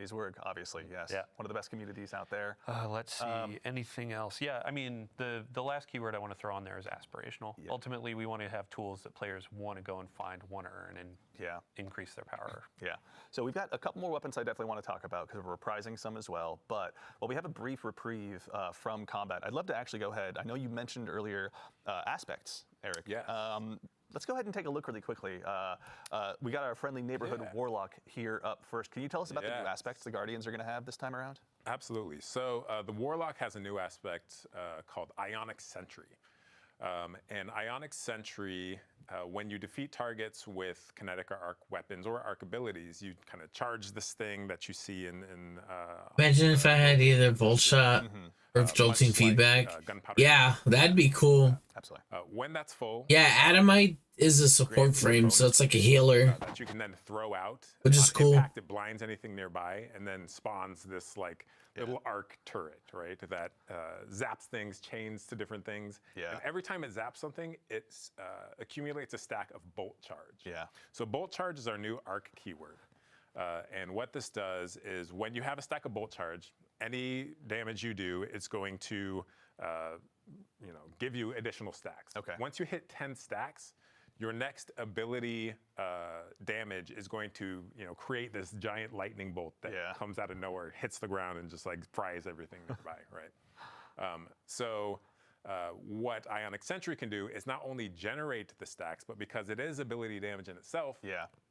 Iswerg, obviously, yes. Yeah. One of the best communities out there. Let's see, anything else? Yeah, I mean, the last keyword I want to throw on there is aspirational. Yeah. Ultimately, we want to have tools that players want to go and find, want to earn, and increase their power. Yeah. So we've got a couple more weapons I definitely want to talk about because we're reprising some as well. But while we have a brief reprieve from combat, I'd love to actually go ahead. I know you mentioned earlier aspects, Eric. Yes. Let's go ahead and take a look really quickly. We got our friendly neighborhood warlock here up first. Can you tell us about the new aspects the Guardians are going to have this time around? Absolutely. So the warlock has a new aspect called Ionic Sentry. And Ionic Sentry, when you defeat targets with kinetic or arc weapons or arc abilities, you kind of charge this thing that you see in Imagine if I had either Volt Shot or jolting feedback. Yeah, that'd be cool. Absolutely. When that's full. Yeah, Adamite is a support frame, so it's like a healer. That you can then throw out. Which is cool. Impact, it blinds anything nearby and then spawns this like little arc turret, right? That zaps things, chains to different things. Yeah. And every time it zaps something, it accumulates a stack of bolt charge. Yeah. So bolt charge is our new arc keyword. And what this does is when you have a stack of bolt charge, any damage you do, it's going to give you additional stacks. Okay. Once you hit 10 stacks, your next ability damage is going to create this giant lightning bolt that comes out of nowhere, hits the ground, and just like fries everything nearby, right? What Ionic Sentry can do is not only generate the stacks, but because it is ability damage in itself,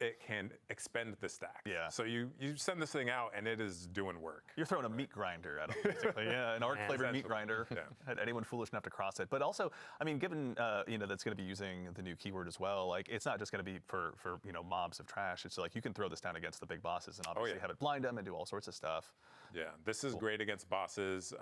it can expend the stacks. Yeah. So you send this thing out and it is doing work. You're throwing a meat grinder at them, basically. Yeah, an arc-flavored meat grinder. Had anyone foolish enough to cross it. But also, I mean, given that's going to be using the new keyword as well, like it's not just going to be for mobs of trash. It's like you can throw this down against the big bosses and obviously have it blind them and do all sorts of stuff. Yeah, this is great against bosses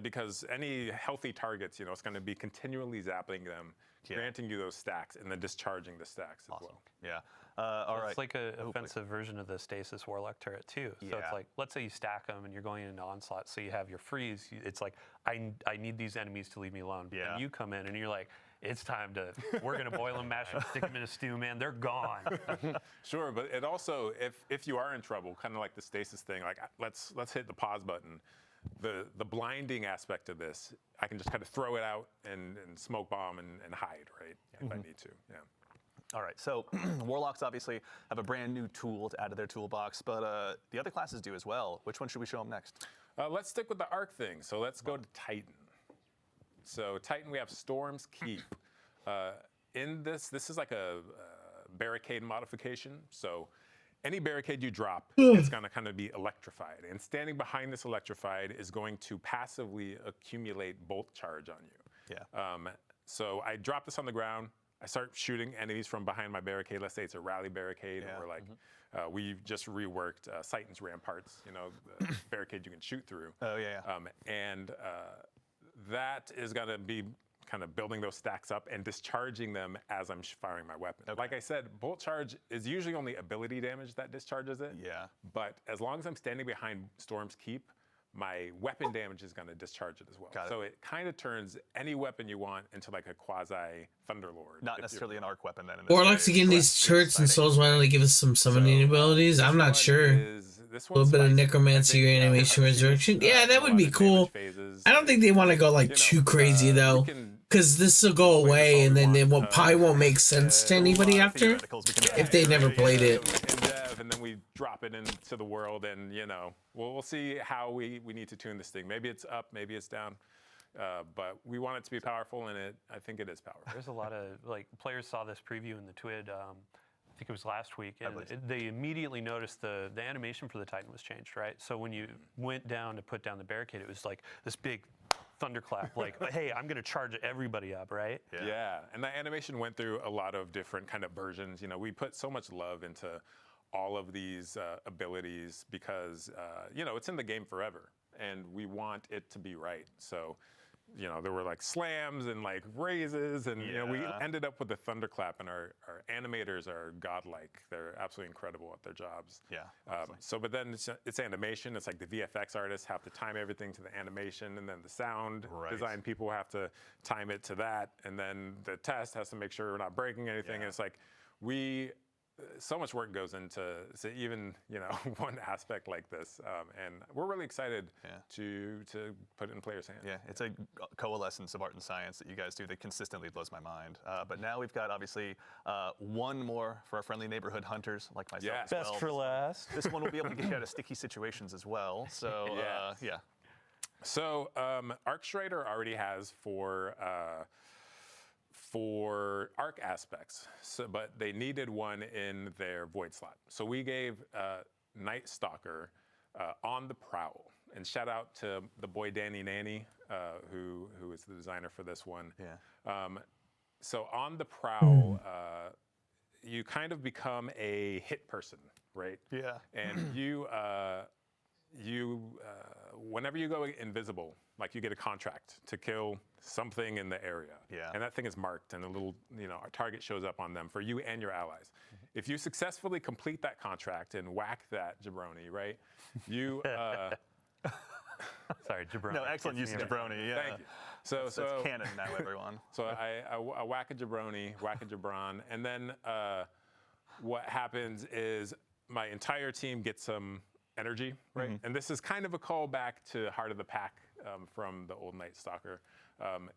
because any healthy targets, it's going to be continually zapping them, granting you those stacks, and then discharging the stacks as well. Yeah. All right. It's like an offensive version of the Stasis Warlock turret too. So it's like, let's say you stack them and you're going into onslaught, so you have your freeze. It's like, I need these enemies to leave me alone. Yeah. And you come in and you're like, it's time to, we're going to boil them, mash them, stick them in a stew, man. They're gone. Sure, but it also, if you are in trouble, kind of like the stasis thing, like let's hit the pause button. The blinding aspect of this, I can just kind of throw it out and smoke bomb and hide, right? If I need to, All right, so Warlocks obviously have a brand new tool to add to their toolbox, but the other classes do as well. Which one should we show them next? Let's stick with the arc thing. So let's go to Titan. So Titan, we have Storm's Keep. In this is like a barricade modification. So any barricade you drop, it's going to kind of be electrified. And standing behind this electrified is going to passively accumulate bolt charge on you. Yeah. So I drop this on the ground. I start shooting enemies from behind my barricade. Let's say it's a rally barricade, or like we just reworked Titan's Ramparts, the barricade you can shoot through. Oh, yeah. And that is going to be kind of building those stacks up and discharging them as I'm firing my weapon. Okay. Like I said, bolt charge is usually only ability damage that discharges it. Yeah. But as long as I'm standing behind Storm's Keep, my weapon damage is going to discharge it as well. So it kind of turns any weapon you want into like a quasi Thunderlord. Not necessarily an arc weapon then. Warlocks again, these turrets and souls, why don't they give us some summoning abilities? I'm not sure. A little bit of necromancy, reanimation, resurrection. Yeah, that would be cool. I don't think they want to go like too crazy though, because this will go away and then it probably won't make sense to anybody after if they never played it. And then we drop it into the world, and we'll see how we need to tune this thing. Maybe it's up, maybe it's down. But we want it to be powerful, and I think it is powerful. There's a lot of like players saw this preview in the TWID. I think it was last week, and they immediately noticed the animation for the Titan was changed, right? So when you went down to put down the barricade, it was like this big thunderclap, like, hey, I'm gonna charge everybody up, right? Yeah, and that animation went through a lot of different kind of versions. You know, we put so much love into all of these abilities because, you know, it's in the game forever, and we want it to be right. So, you know, there were like slams and like raises, and you know, we ended up with a thunderclap, and our animators are godlike. They're absolutely incredible at their jobs. So, but then it's animation. It's like the VFX artists have to time everything to the animation, and then the sound design people have to time it to that, and then the test has to make sure we're not breaking anything. And it's like so much work goes into even, you know, one aspect like this, and we're really excited to put it in players' hands. Yeah, it's a coalescence of art and science that you guys do that consistently blows my mind. But now we've got obviously one more for our friendly neighborhood hunters like myself. As well. Best for last. This one will be able to get you out of sticky situations as well. So yeah. So ArcStrider already has for arc aspects, but they needed one in their void slot. So we gave Night Stalker on the prowl, and shout out to the boy Danny Nanny, who is the designer for this one. So on the prowl, you kind of become a hit person, right? And you whenever you go invisible, like you get a contract to kill something in the area. And that thing is marked, and a little, you know, our target shows up on them for you and your allies. If you successfully complete that contract and whack that jabroni, right? You Sorry, jabroni. No, excellent use of jabroni. Yeah. Thank you. So it's canon now, everyone. So I whack a jabroni, whack a jabron, and then what happens is my entire team gets some energy, right? And this is kind of a callback to Heart of the Pack from the old Night Stalker.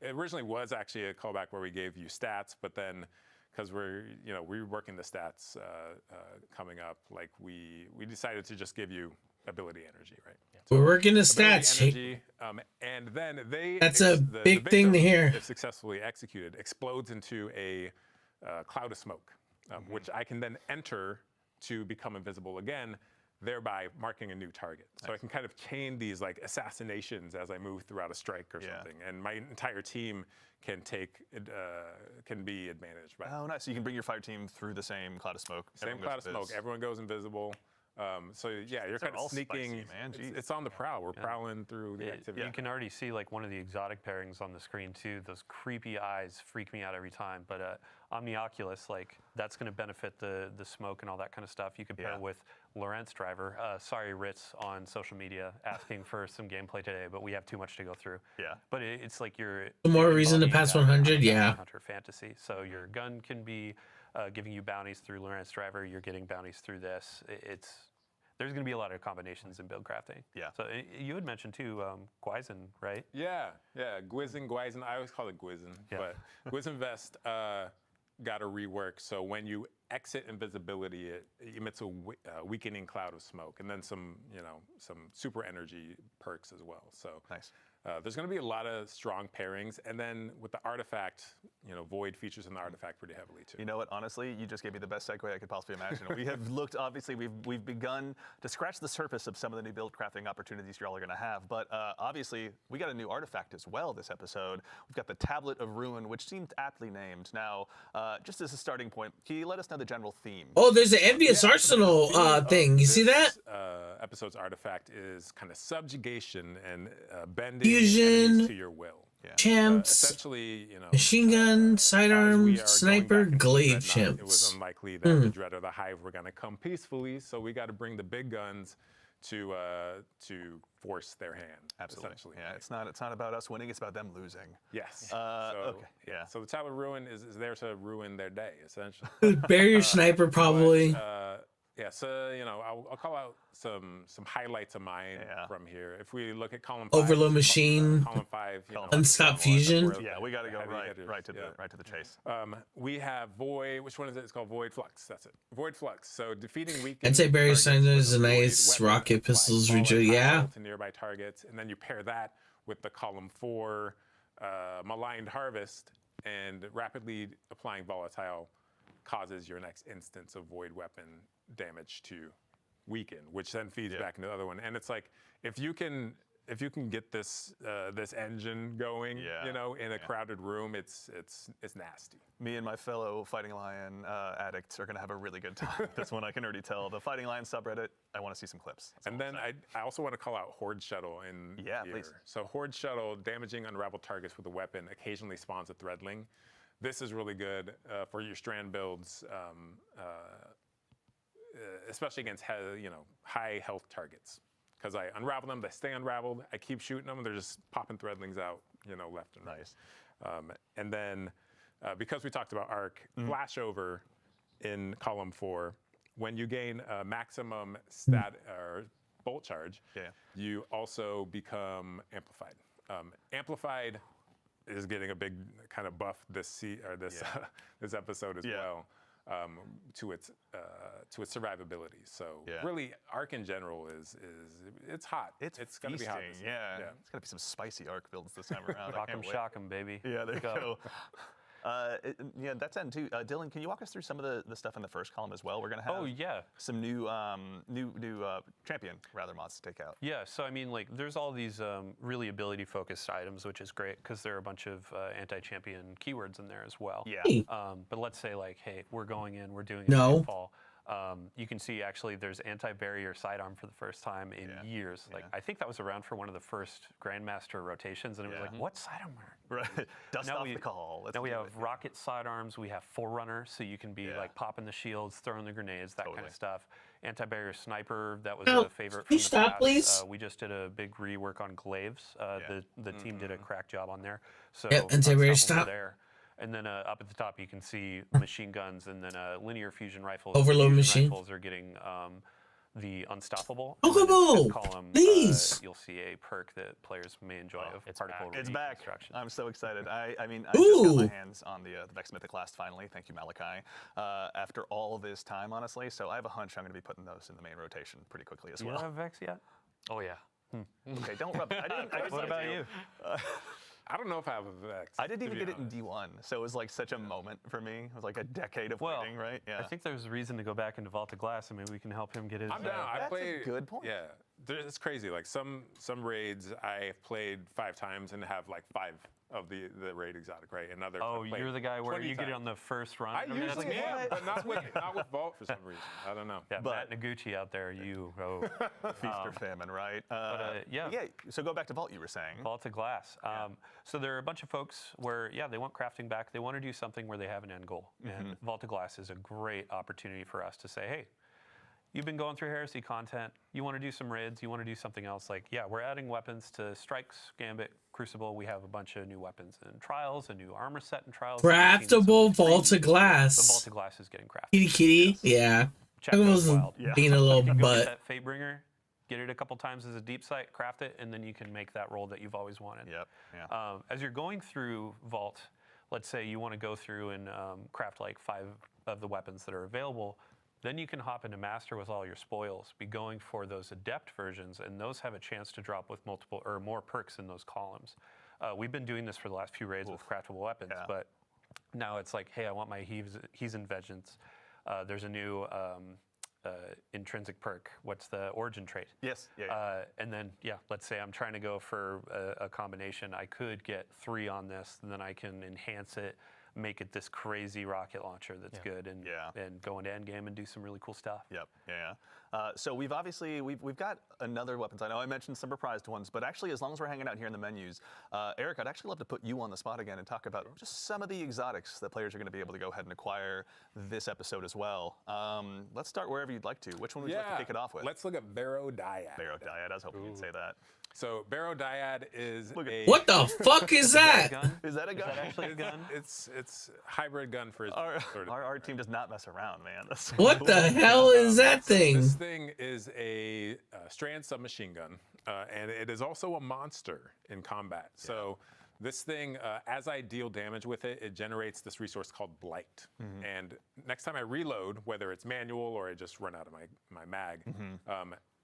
It originally was actually a callback where we gave you stats, but then because we're working the stats coming up, like we decided to just give you ability energy, right? So we're working the stats. Energy, and then That's a big thing to hear. If successfully executed, explodes into a cloud of smoke, which I can then enter to become invisible again, thereby marking a new target. So I can kind of chain these like assassinations as I move throughout a strike or something, and my entire team can be advantaged by. Oh, nice! So you can bring your fire team through the same cloud of smoke. Same cloud of smoke. Everyone goes invisible. So yeah, you're kind of sneaking. Spicy, man. It's on the prowl. We're prowling through the activity. You can already see like one of the exotic pairings on the screen too. Those creepy eyes freak me out every time. But Omnioculus, like that's going to benefit the smoke and all that kind of stuff. You could pair with Lorentz Driver. Sorry, Ritz on social media asking for some gameplay today, but we have too much to go through. But it's like you're more reason to pass 100. Hunter fantasy. So your gun can be giving you bounties through Lorentz Driver. You're getting bounties through this. There's going to be a lot of combinations in build crafting. So you had mentioned too, Guizen, right? Yeah. Guizen. I always call it Guizen, but Guizen Vest got a rework. So when you exit invisibility, it emits a weakening cloud of smoke, and then some super energy perks as well. So nice. There's going to be a lot of strong pairings, and then with the artifact, Void features in the artifact pretty heavily too. You know what? Honestly, you just gave me the best segue I could possibly imagine. We have looked, obviously, we've begun to scratch the surface of some of the new build crafting opportunities y'all are going to have, but obviously, we got a new artifact as well this episode. We've got the Tablet of Ruin, which seemed aptly named. Now, just as a starting point, can you let us know the general theme? Oh, there's an Envious Arsenal thing. You see that? Episode's artifact is kind of subjugation and bending fusion enemies to your will. Champs, essentially, machine gun, sidearm, sniper, glaive chimps. chimps. It was unlikely that the Dread or the Hive were going to come peacefully, so we got to bring the big guns to force their hand. Absolutely. Yeah, it's not about us winning; it's about them losing. Yes. Okay. Yeah. So the Tablet of Ruin is there to ruin their day, essentially. Barrier sniper, probably. Yeah, so I'll call out some highlights of mine from here. If we look at column 5, Overload machine, column 5, Unstop Fusion. Yeah, we got to go right to the chase. We have Void. Which one is it? It's called Void Flux. That's it. Void Flux. So defeating weak. I'd say Barrier sniper is a nice rocket pistols rejoin. Yeah. To nearby targets, and then you pair that with the column 4 Maligned Harvest, and rapidly applying volatile causes your next instance of void weapon damage to weaken, which then feeds back into the other one. And it's like, if you can get this this engine going, you know, in a crowded room, it's nasty. Me and my fellow Fighting Lion addicts are going to have a really good time. That's one I can already tell. The Fighting Lion subreddit, I want to see some clips. And then I also want to call out Horde Shuttle in here. Please. So Horde Shuttle, damaging unraveled targets with a weapon, occasionally spawns a Threadling. This is really good for your strand builds, especially against high health targets. Because I unravel them, they stay unraveled. I keep shooting them, they're just popping Threadlings out, left and right. Nice. And then, because we talked about arc, flashover in column 4, when you gain a maximum stat or bolt charge, you also become amplified. Amplified is getting a big kind of buff this this episode as well. To its survivability. So really, arc in general is it's hot. It's gonna be hot. It's gonna be some spicy arc builds this time around. Rock 'em, shock 'em, baby. Yeah, there you go. That's end too. Dylan, can you walk us through some of the stuff in the first column as well? We're gonna have some new champion mods to take out. Yeah, so I mean, like, there's all these really ability-focused items, which is great because there are a bunch of anti-champion keywords in there as well. Yeah. But let's say, like, hey, we're going in, we're doing a nightfall. You can see actually there's anti-barrier sidearm for the first time in years. Like, I think that was around for one of the first Grandmaster rotations, and it was like, what sidearm? Right. Dust off the call. Now we have rocket sidearms. We have Forerunner, so you can be like popping the shields, throwing the grenades, that kind of stuff. Anti-barrier sniper, that was a favorite from the past. Please? We just did a big rework on glaives. The team did a crack job on there. So anti-barrier stop. There. And then up at the top, you can see machine guns, and then linear fusion rifles. Overload machine. Rifles are getting the unstoppable. Column, please. You'll see a perk that players may enjoy of particle It's back. reconstruction. I'm so excited. I just got my hands on the Vex Mythic last finally. Thank you, Malachi. After all of this time, honestly, so I have a hunch I'm going to be putting those in the main rotation pretty quickly as well. You don't have Vex yet? Oh yeah. Okay, don't rub. I didn't What about you? I don't know if I have a Vex. I didn't even get it in D1, so it was like such a moment for me. It was like a decade of waiting, right? Yeah. I think there's reason to go back into Vault of Glass, and maybe we can help him get his. I'm down. I That's played, a good point. Yeah, it's crazy. Like some raids I've played 5 times and have like 5 of the raid exotic, right? And others. Oh, I've played you're the guy where 20 you get it times. on the first run. I usually am, but not with Vault for some reason. I don't know. Yeah, Matt Noguchi out there, you go. Feast or famine, right? Yeah. So go back to Vault, you were saying. Vault of Glass. So there are a bunch of folks where, they want crafting back. They want to do something where they have an end goal. And Vault of Glass is a great opportunity for us to say, hey, you've been going through Heresy content. You want to do some raids. You want to do something else. Like, we're adding weapons to Strikes, Gambit, Crucible. We have a bunch of new weapons in Trials, a new armor set in Trials. Craftable Vault of Glass. The Vault of Glass is getting crafted. Kitty. Yeah. Check those was being a little Go get butt. that Fatebringer, get it a couple times as a deep sight, craft it, and then you can make that roll that you've always wanted. Yep. Yeah. As you're going through Vault, let's say you want to go through and craft like 5 of the weapons that are available. Then you can hop into Master with all your spoils, be going for those Adept versions, and those have a chance to drop with multiple or more perks in those columns. We've been doing this for the last few raids with craftable weapons, but now it's like, hey, I want my Heathen Vengeance. There's a new intrinsic perk. What's the origin trait? Yes. And then, let's say I'm trying to go for a combination. I could get 3 on this, and then I can enhance it, make it this crazy rocket launcher that's good, and go into endgame and do some really cool stuff. Yep. Yeah. So we've got another weapons. I know I mentioned some reprised ones, but actually, as long as we're hanging out here in the menus, Eric, I'd actually love to put you on the spot again and talk about just some of the exotics that players are going to be able to go ahead and acquire this episode as well. Let's start wherever you'd like to. Which one would you like to kick it off with? Let's look at Barrow Dyad. Barrow Dyad. I was hoping you'd say that. So Barrow Dyad is What the fuck is that? Is that a gun? Is that actually a gun? It's hybrid gun for our team does not mess around, man. That's What the hell is that thing? This thing is a strand submachine gun, and it is also a monster in combat. So this thing, as I deal damage with it, it generates this resource called Blight. And next time I reload, whether it's manual or I just run out of my mag,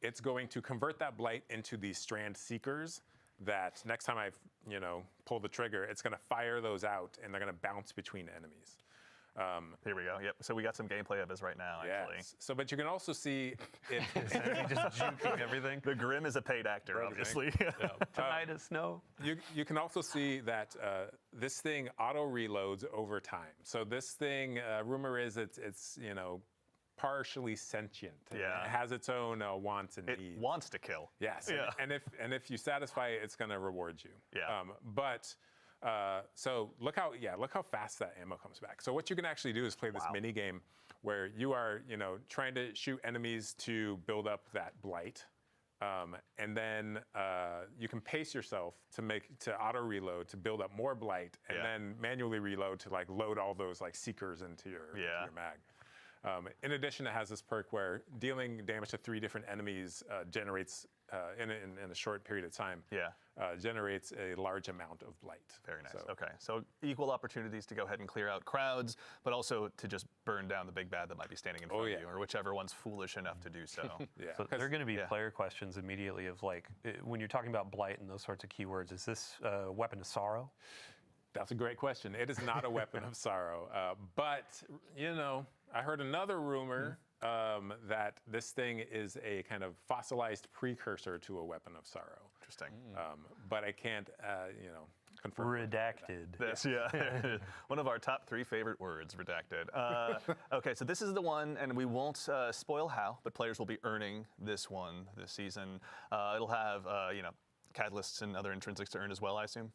it's going to convert that Blight into these strand seekers that next time I, pull the trigger, it's going to fire those out, and they're going to bounce between enemies. Here we go. Yep. So we got some gameplay of this right now, actually. Yes. So, but you can also see it. Just juking everything. The Grim is a paid actor, obviously. Tonight is snow. You can also see that this thing auto reloads over time. So this thing, rumor is it's partially sentient. Yeah. It has its own wants and It needs. wants to kill. Yes. Yeah. And if you satisfy it, it's going to reward you. Yeah. So look how fast that ammo comes back. So what you can actually do is play this mini game where you are trying to shoot enemies to build up that blight, and then you can pace yourself to auto reload to build up more blight, and then manually reload to load all those seekers into your mag. In addition, it has this perk where dealing damage to 3 different enemies generates in a short period of time. Generates a large amount of blight. Very nice. Okay, so equal opportunities to go ahead and clear out crowds, but also to just burn down the big bad that might be standing in front of you, or whichever one's foolish enough to do so. So there are going to be player questions immediately of when you're talking about blight and those sorts of keywords, is this a weapon of sorrow? That's a great question. It is not a weapon of sorrow, but I heard another rumor that this thing is a kind of fossilized precursor to a weapon of sorrow. Interesting. But I can't, confirm. Redacted. This, one of our top 3 favorite words, redacted. Okay, so this is the one, and we won't spoil how, but players will be earning this one this season. It'll have, catalysts and other intrinsics to earn as well, I assume.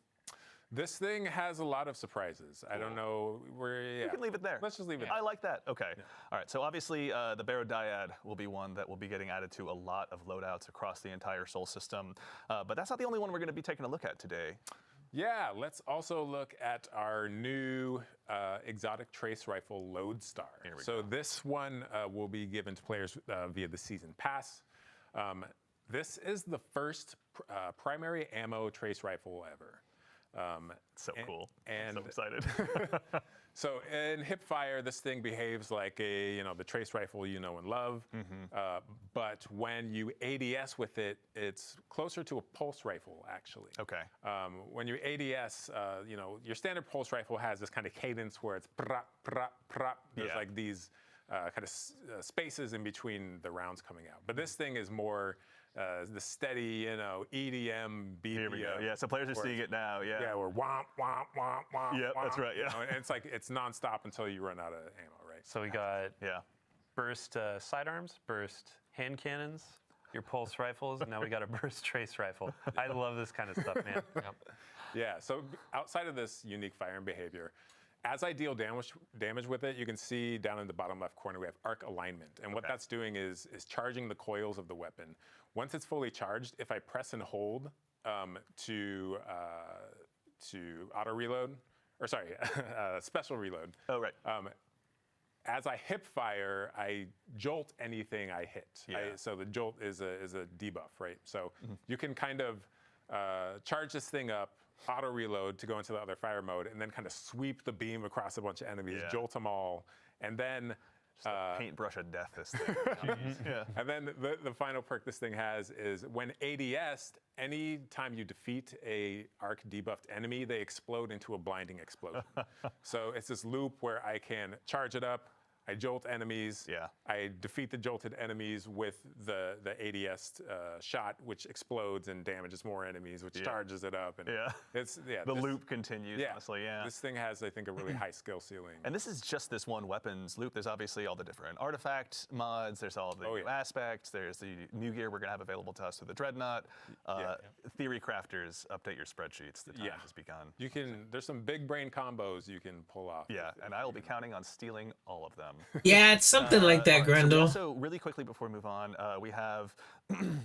This thing has a lot of surprises. I don't know where. We can leave it there. Let's just leave it. I like that. Okay. All right. So obviously, the Barodyad will be one that will be getting added to a lot of loadouts across the entire Sol system. But that's not the only one we're going to be taking a look at today. Yeah. Let's also look at our new exotic trace rifle Lodestar. Here we go. This one will be given to players via the season pass. This is the first primary ammo trace rifle ever. So cool. And I'm so excited. So in hipfire, this thing behaves like the trace rifle you know and love. But when you ADS with it, it's closer to a pulse rifle, actually. Okay. When you ADS, your standard pulse rifle has this kind of cadence where it's prap, prap, prap. There's these kind of spaces in between the rounds coming out. But this thing is more the steady, EDM, BPM. Here we go. Yeah, so players are seeing it now. Yeah. Yeah, we're womp, womp, womp, womp. Yeah, womp, that's right. Yeah. And it's nonstop until you run out of ammo, right? So we got burst sidearms, burst hand cannons, your pulse rifles, and now we got a burst trace rifle. I love this kind of stuff, man. Yeah, so outside of this unique firing behavior, as I deal damage with it, you can see down in the bottom left corner we have arc alignment. And what that's doing is charging the coils of the weapon. Once it's fully charged, if I press and hold to auto reload, or sorry, special reload. Oh, right. As I hip fire, I jolt anything I hit. So the jolt is a debuff, right? So you can kind of charge this thing up, auto reload to go into the other fire mode, and then kind of sweep the beam across a bunch of enemies, jolt them all, and then paintbrush of death, this thing. And then the final perk this thing has is when ADS'd, any time you defeat a arc debuffed enemy, they explode into a blinding explosion. So it's this loop where I can charge it up, I jolt enemies. I defeat the jolted enemies with the ADS shot, which explodes and damages more enemies, which charges it up. And it's the loop continues. Honestly, This thing has, I think, a really high skill ceiling. And this is just this one weapons loop. There's obviously all the different artifact mods. There's all the new aspects. There's the new gear we're gonna have available to us through the Dreadnought. Theory crafters, update your spreadsheets. The time has begun. You can. There's some big brain combos you can pull off. And I will be counting on stealing all of them. Yeah, it's something like that, Grendel. So really quickly before we move on, we have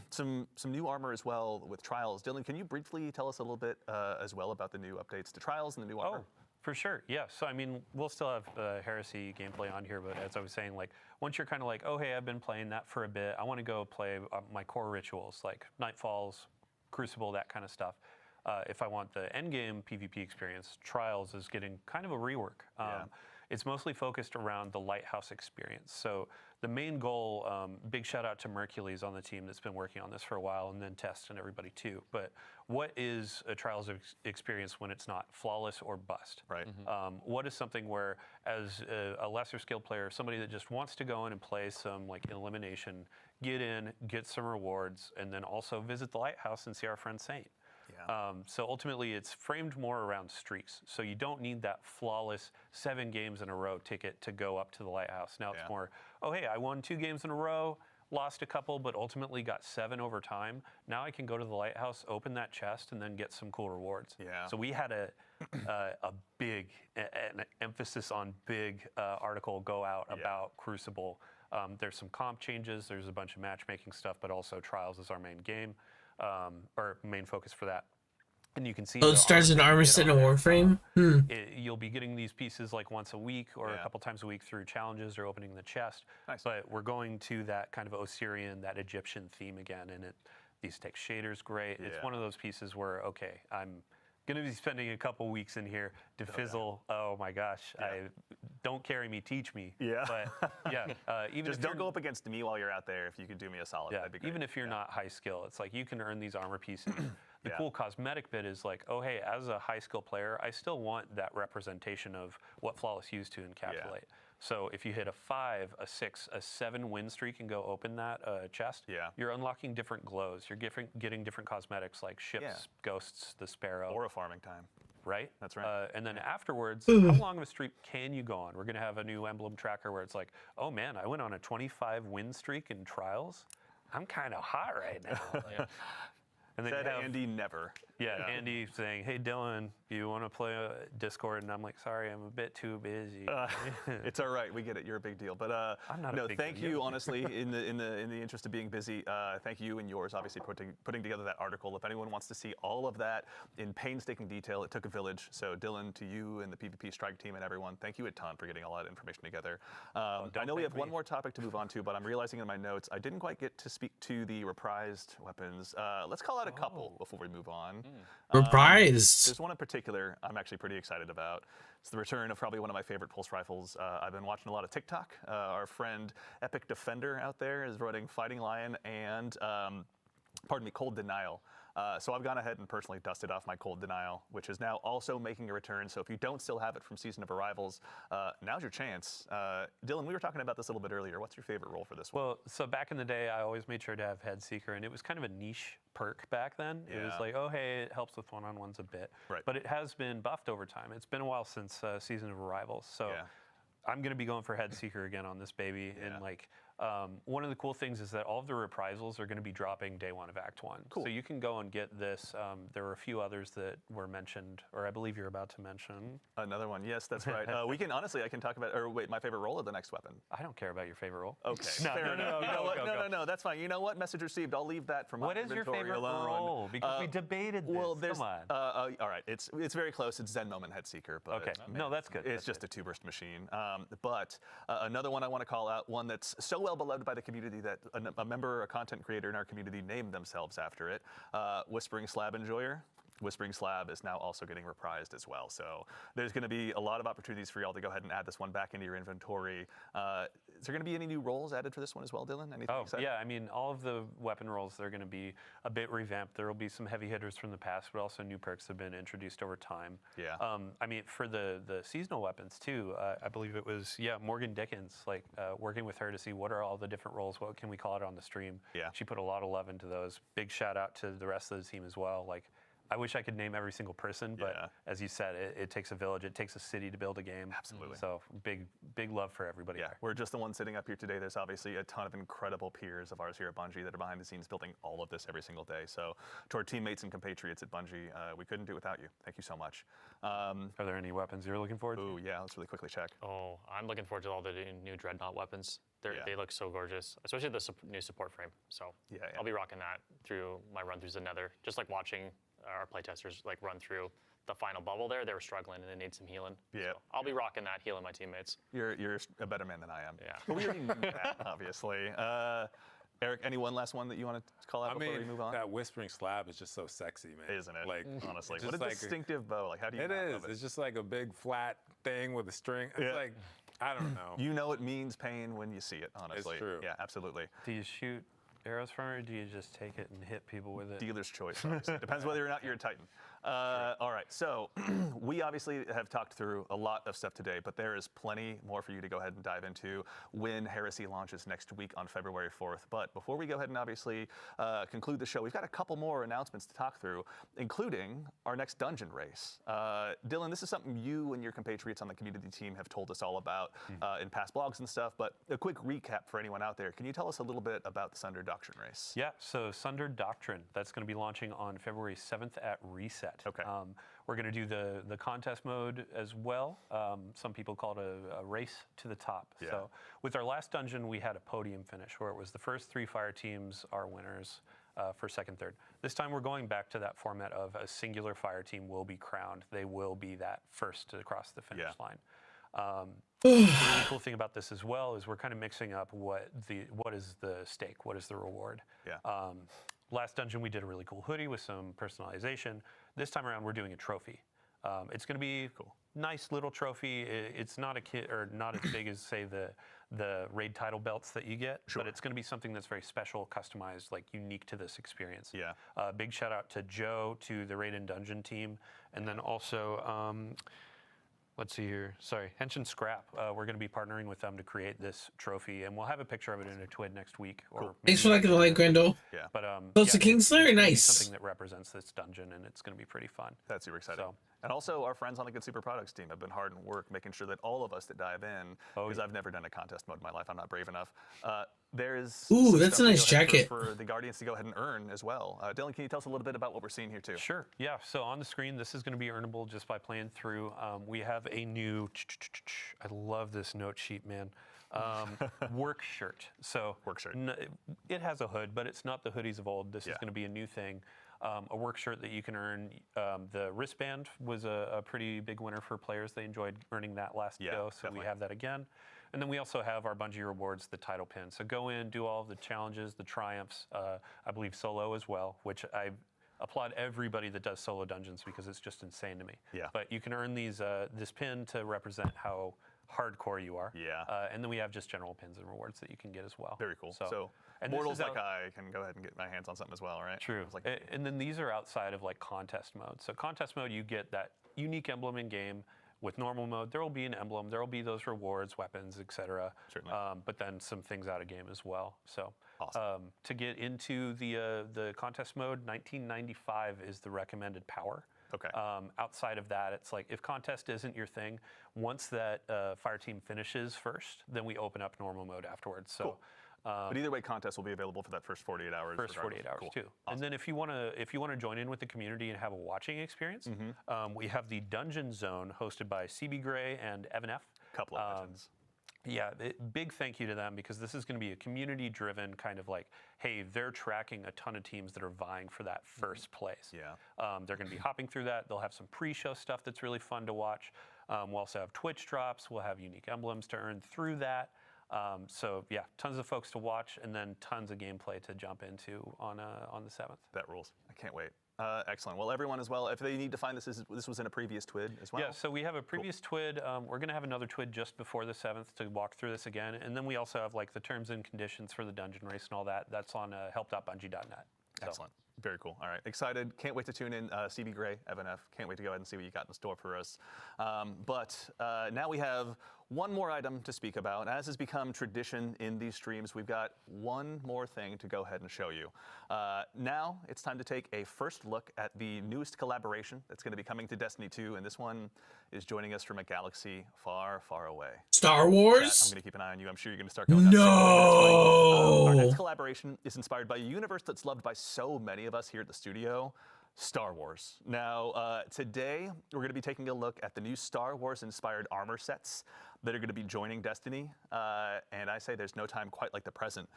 some new armor as well with Trials. Dylan, can you briefly tell us a little bit as well about the new updates to Trials and the new armor? For sure, yeah. So I mean, we'll still have Heresy gameplay on here, but as I was saying, like once you're kind of like, oh hey, I've been playing that for a bit, I want to go play my core rituals like Nightfalls, Crucible, that kind of stuff. If I want the endgame PvP experience, Trials is getting kind of a rework. it's mostly focused around the Lighthouse experience. So the main goal, big shout out to Mercules on the team that's been working on this for a while, and then Test and everybody too. But what is a Trials experience when it's not flawless or bust? Right. What is something where, as a lesser skilled player, somebody that just wants to go in and play some like elimination, get in, get some rewards, and then also visit the Lighthouse and see our friend Saint. Yeah. So ultimately, it's framed more around streaks. So you don't need that flawless 7 games in a row ticket to go up to the Lighthouse. Now it's more, oh, hey, I won 2 games in a row, lost a couple, but ultimately got 7 over time. Now I can go to the Lighthouse, open that chest, and then get some cool rewards. Yeah. So we had a big, an emphasis on big article go out about Crucible. There's some comp changes, there's a bunch of matchmaking stuff, but also Trials is our main game. Or main focus for that. And you can see. Oh, it starts in Armor Set and Warframe? You'll be getting these pieces like once a week or a couple times a week through challenges or opening the chest. Nice. But we're going to that kind of Osirian, that Egyptian theme again. And these text shaders great. It's one of those pieces where, okay, I'm going to be spending a couple weeks in here to fizzle. Oh my gosh, don't carry me, teach me. Yeah. But even Just if don't go up against me while you're out there. If you could do me a solid, that'd be great. even if you're not high skill, it's like you can earn these armor pieces. The cool cosmetic bit is like, oh hey, as a high skill player, I still want that representation of what Flawless used to encapsulate. So if you hit a 5, a 6, a 7 win streak and go open that chest, you're unlocking different glows. You're getting different cosmetics like ships, ghosts, the sparrow. Or a farming time. Right? That's right. And then afterwards, how long of a streak can you go on? We're going to have a new emblem tracker where it's like, oh man, I went on a 25 win streak in Trials. I'm kind of hot right now. And then Said Andy never. Andy saying, hey, Dylan, you want to play Discord? And I'm like, sorry, I'm a bit too busy. It's all right. We get it. You're a big deal. But I'm not a no, big thank deal. you, honestly, in the interest of being busy. Thank you and yours, obviously, putting together that article. If anyone wants to see all of that in painstaking detail, it took a village. So Dylan, to you and the PvP Strike team and everyone, thank you a ton for getting all that information together. I know we have one more topic to move on to, but I'm realizing in my notes I didn't quite get to speak to the reprised weapons. Let's call out a couple before we move on. Reprised. There's one in particular I'm actually pretty excited about. It's the return of probably one of my favorite pulse rifles. I've been watching a lot of TikTok. Our friend Epic Defender out there is running Fighting Lion and, Cold Denial. So I've gone ahead and personally dusted off my Cold Denial, which is now also making a return. So if you don't still have it from Season of Arrivals, now's your chance. Dylan, we were talking about this a little bit earlier. What's your favorite role for this one? Well, so back in the day, I always made sure to have Head Seeker, and it was kind of a niche perk back then. It was like, oh, hey, it helps with one-on-ones a bit. Right. But it has been buffed over time. It's been a while since Season of Arrivals. So I'm going to be going for Head Seeker again on this baby. And like, one of the cool things is that all of the reprisals are going to be dropping day 1 of Act 1. Cool. So you can go and get this. There were a few others that were mentioned, or I believe you're about to mention. Another one. Yes, that's right. We can, honestly, I can talk about, or wait, my favorite role or the next weapon? I don't care about your favorite role. Okay, fair enough. No, that's fine. You know what? Message received. I'll leave that for my What is your inventory favorite alone. role? Because we debated this. Well, there's, Come on. all right, it's very close. It's Zen Moment Head Seeker. But Okay. No, that's good. It's just a 2-burst machine. But another one I want to call out, one that's so well beloved by the community that a member or a content creator in our community named themselves after it, Whispering Slab Enjoyer. Whispering Slab is now also getting reprised as well. So there's going to be a lot of opportunities for y'all to go ahead and add this one back into your inventory. Is there going to be any new roles added for this one as well, Dylan? Anything exciting? Yeah, I mean, all of the weapon roles, they're going to be a bit revamped. There will be some heavy hitters from the past, but also new perks have been introduced over time. Yeah. I mean, for the seasonal weapons too, I believe it was, Morgan Dickens, like working with her to see what are all the different roles, what can we call it on the stream. Yeah. She put a lot of love into those. Big shout out to the rest of the team as well. Like, I wish I could name every single person, but as you said, it takes a village, it takes a city to build a game. Absolutely. So big love for everybody there. We're just the ones sitting up here today. There's obviously a ton of incredible peers of ours here at Bungie that are behind the scenes building all of this every single day. So to our teammates and compatriots at Bungie, we couldn't do it without you. Thank you so much. Are there any weapons you're looking forward to? Ooh, yeah, let's really quickly check. Oh, I'm looking forward to all the new Dreadnought weapons. They look so gorgeous, especially the new support frame. So I'll be rocking that through my run throughs of Nether. Just like watching our playtesters like run through the final bubble there. They were struggling and they need some healing. Yeah. So I'll be rocking that, healing my teammates. You're a better man than I am. Yeah. But we already knew that, obviously. Eric, any one last one that you want to call out I before mean, we move on? that whispering slab is just so sexy, man. Isn't it? Like, Honestly, it's what a just like distinctive bow. Like, how do you it not is. love it? It's just like a big flat thing with a string. It's Yeah. like, I don't know. You know it means pain when you see it, honestly. true. Yeah, absolutely. Do you shoot arrows from it, or do you just take it and hit people with it? Dealer's choice. Obviously. Depends whether or not you're a Titan. All right, so we obviously have talked through a lot of stuff today, but there is plenty more for you to go ahead and dive into when Heresy launches next week on February 4th. But before we go ahead and obviously conclude the show, we've got a couple more announcements to talk through, including our next dungeon race. Dylan, this is something you and your compatriots on the community team have told us all about in past blogs and stuff, but a quick recap for anyone out there. Can you tell us a little bit about the Sunder Doctrine race? Yeah, so Sunder Doctrine, that's going to be launching on February 7th at Reset. Okay. We're going to do the contest mode as well. Some people call it a race to the top. Yeah. So with our last dungeon, we had a podium finish where it was the first 3 fire teams are winners for second, third. This time we're going back to that format of a singular fire team will be crowned. They will be that first to cross the finish line. The really cool thing about this as well is we're kind of mixing up what is the stake, what is the reward. Yeah. Last dungeon we did a really cool hoodie with some personalization. This time around we're doing a trophy. It's going to be cool, nice little trophy. It's not a kit or not as big as say the raid title belts that you get, but it's going to be something that's very special, customized, like unique to this experience. Yeah. Big shout out to Joe, to the Raid and Dungeon team, and then also. Let's see here. Sorry, Henshin Scrap. We're going to be partnering with them to create this trophy, and we'll have a picture of it in a TWID next week. Or Thanks for liking the light, Grendel. Yeah. But Close to Kingslayer? it's gonna be Nice. Something that represents this dungeon, and it's going to be pretty fun. That's super exciting. So- And also, our friends on the Good Super Products team have been hard at work making sure that all of us that dive in, because I've never done a contest mode in my life, I'm not brave enough. There is Ooh, some that's stuff a to nice go ahead jacket. for the Guardians to go ahead and earn as well. Dylan, can you tell us a little bit about what we're seeing here too? Sure. Yeah. So on the screen, this is going to be earnable just by playing through. We have a new. I love this note sheet, man. Work shirt. So Work shirt. It has a hood, but it's not the hoodies of old. This is going to be a new thing. A work shirt that you can earn. The wristband was a pretty big winner for players. They enjoyed earning that last go, so definitely. we have that again. And then we also have our Bungie rewards, the title pin. So go in, do all of the challenges, the triumphs. I believe solo as well, which I applaud everybody that does solo dungeons because it's just insane to me. Yeah. But you can earn these this pin to represent how hardcore you are. Yeah. And then we have just general pins and rewards that you can get as well. Very cool. So and this mortals is like out- I can go ahead and get my hands on something as well, right? True. It's like, And then these are outside of like contest mode. So contest mode, you get that unique emblem in game. With normal mode, there will be an emblem. There will be those rewards, weapons, etc. Certainly. But then some things out of game as well. So Awesome. to get into the contest mode, 1995 is the recommended power. Okay. Outside of that, it's like if contest isn't your thing, once that fire team finishes first, then we open up normal mode afterwards. So. Cool. But either way, contests will be available for that first 48 hours. First 48 regardless. hours Cool. too. Awesome. And then if you want to join in with the community and have a watching experience, we have the Dungeon Zone hosted by CB Gray and Evan F. Couple of legends. Yeah, big thank you to them because this is going to be a community-driven kind of like, hey, they're tracking a ton of teams that are vying for that first place. Yeah. They're going to be hopping through that. They'll have some pre-show stuff that's really fun to watch. We'll also have Twitch drops. We'll have unique emblems to earn through that. So yeah, tons of folks to watch, and then tons of gameplay to jump into on the 7th. That rules. I can't wait. Excellent. Well, everyone as well, if they need to find this was in a previous TWID as well? Yeah, so we have a previous TWID. We're going to have another TWID just before the 7th to walk through this again. And then we also have like the terms and conditions for the dungeon race and all that. That's on help.bungie.net. So. Excellent. Very cool. All right. Excited. Can't wait to tune in. CB Gray, Evan F. Can't wait to go ahead and see what you got in store for us. But now we have one more item to speak about. As has become tradition in these streams, we've got one more thing to go ahead and show you. Now it's time to take a first look at the newest collaboration that's going to be coming to Destiny 2. And this one is joining us from a galaxy far, far away. Star I'm Wars? going to keep an eye on you. I'm sure you're going to start going nuts. Our No. next collaboration is inspired by a universe that's loved by so many of us here at the studio, Star Wars. Now, today we're going to be taking a look at the new Star Wars-inspired armor sets that are going to be joining Destiny. And I say there's no time quite like the present.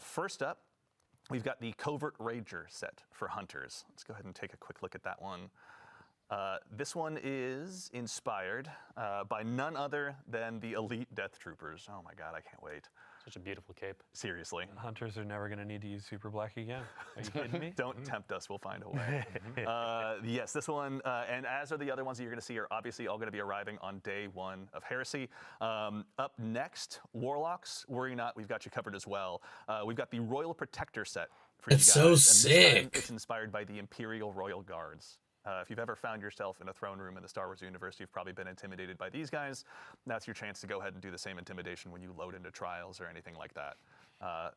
First up, we've got the Covert Ranger set for Hunters. Let's go ahead and take a quick look at that one. This one is inspired by none other than the Elite Death Troopers. Oh my God, I can't wait. Such a beautiful cape. Seriously. Hunters are never going to need to use Super Black again. Are you kidding me? Don't tempt us. We'll find a way. Yes, this one, and as are the other ones that you're going to see, are obviously all going to be arriving on day 1 of Heresy. Up next, Warlocks. Worry not, we've got you covered as well. We've got the Royal Protector set for you guys. That's so and this time sick. it's inspired by the Imperial Royal Guards. If you've ever found yourself in a throne room in the Star Wars universe, you've probably been intimidated by these guys. That's your chance to go ahead and do the same intimidation when you load into trials or anything like that.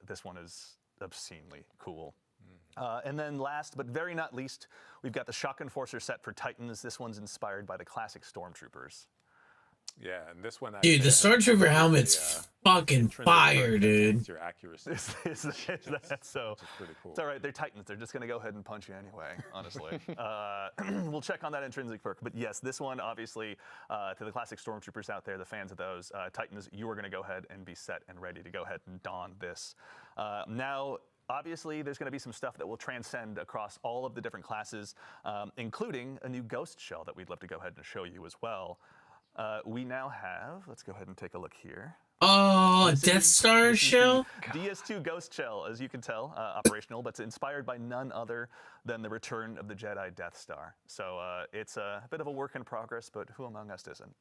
This one is obscenely cool. And then last, but very not least, we've got the Shock Enforcer set for Titans. This one's inspired by the classic Stormtroopers. Yeah, and this one, Dude, the Stormtrooper helmet's fucking fire, dude. Your accuracy. That's so. Which is pretty cool. It's all right. They're Titans. They're just going to go ahead and punch you anyway, honestly. We'll check on that intrinsic perk. But yes, this one, obviously, to the classic Stormtroopers out there, the fans of those, Titans, you are going to go ahead and be set and ready to go ahead and don this. Now, obviously, there's going to be some stuff that will transcend across all of the different classes, including a new ghost shell that we'd love to go ahead and show you as well. We now have, let's go ahead and take a look here. Oh, Death Star shell? DS2 Ghost Shell, as you can tell, operational, but it's inspired by none other than the return of the Jedi Death Star. So it's a bit of a work in progress, but who among us isn't?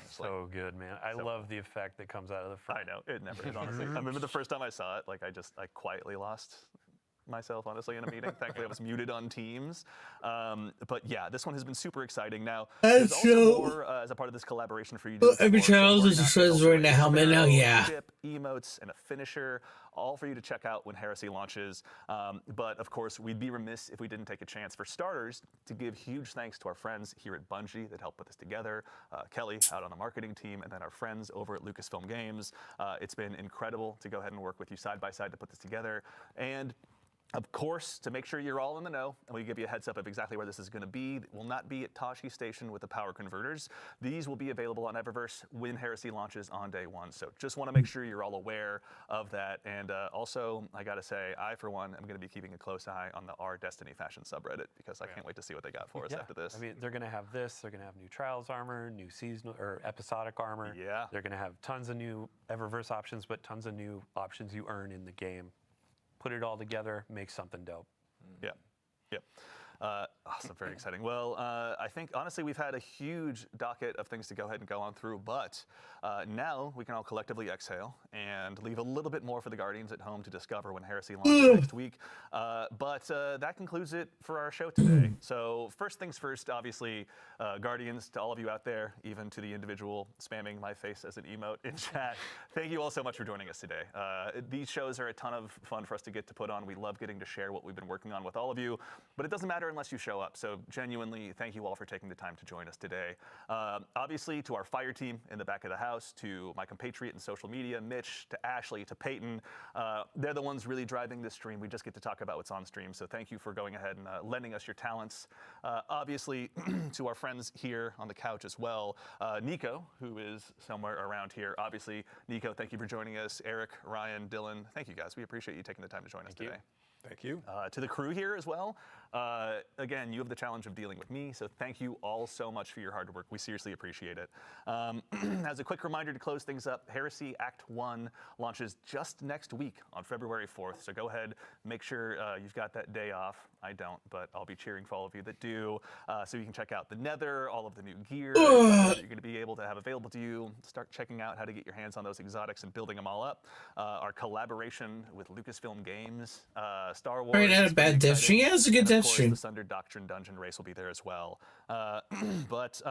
So good, man. I love the effect that comes out of the front. I know, it never is, honestly. I remember the first time I saw it, like I quietly lost myself, honestly, in a meeting. Thankfully, I was muted on Teams. But yeah, this one has been super exciting. Now, there's also more as a part of this collaboration for you to every explore. child So is we're just says wearing a helmet now, yeah. Chip, emotes, and a finisher, all for you to check out when Heresy launches. But of course, we'd be remiss if we didn't take a chance, for starters, to give huge thanks to our friends here at Bungie that helped put this together. Kelly out on the marketing team, and then our friends over at Lucasfilm Games. It's been incredible to go ahead and work with you side by side to put this together. And of course, to make sure you're all in the know, and we give you a heads up of exactly where this is going to be, it will not be at Tashi Station with the power converters. These will be available on Eververse when Heresy launches on day 1. So just want to make sure you're all aware of that. And also, I got to say, I, for one, am going to be keeping a close eye on the R Destiny fashion subreddit, because I can't wait to see what they got for us after this. I mean, they're going to have this. They're going to have new Trials armor, new seasonal or episodic armor. Yeah. They're going to have tons of new Eververse options, but tons of new options you earn in the game. Put it all together, make something dope. Yeah, yep. Awesome, very exciting. Well, I think, honestly, we've had a huge docket of things to go ahead and go on through, but now we can all collectively exhale and leave a little bit more for the Guardians at home to discover when Heresy launches next week. But that concludes it for our show today. So first things first, obviously, Guardians, to all of you out there, even to the individual spamming my face as an emote in chat, thank you all so much for joining us today. These shows are a ton of fun for us to get to put on. We love getting to share what we've been working on with all of you, but it doesn't matter unless you show up. So genuinely, thank you all for taking the time to join us today. Obviously, to our fire team in the back of the house, to my compatriot in social media, Mitch, to Ashley, to Peyton, they're the ones really driving this stream. We just get to talk about what's on stream. So thank you for going ahead and lending us your talents. Obviously, to our friends here on the couch as well, Nico, who is somewhere around here. Obviously, Nico, thank you for joining us. Eric, Ryan, Dylan, thank you guys. We appreciate you taking the time to join us today. Thank you. To the crew here as well. Again, you have the challenge of dealing with me, so thank you all so much for your hard work. We seriously appreciate it. As a quick reminder to close things up, Heresy Act 1 launches just next week on February 4th, so go ahead, make sure you've got that day off. I don't, but I'll be cheering for all of you that do, so you can check out the Nether, all of the new gear that you're going to be able to have available to you. Start checking out how to get your hands on those exotics and building them all up. Our collaboration with Lucasfilm Games, Star Wars. Right, not a bad dev stream. Yeah, it's a good dev stream. The Sunder Doctrine Dungeon race will be there as well. But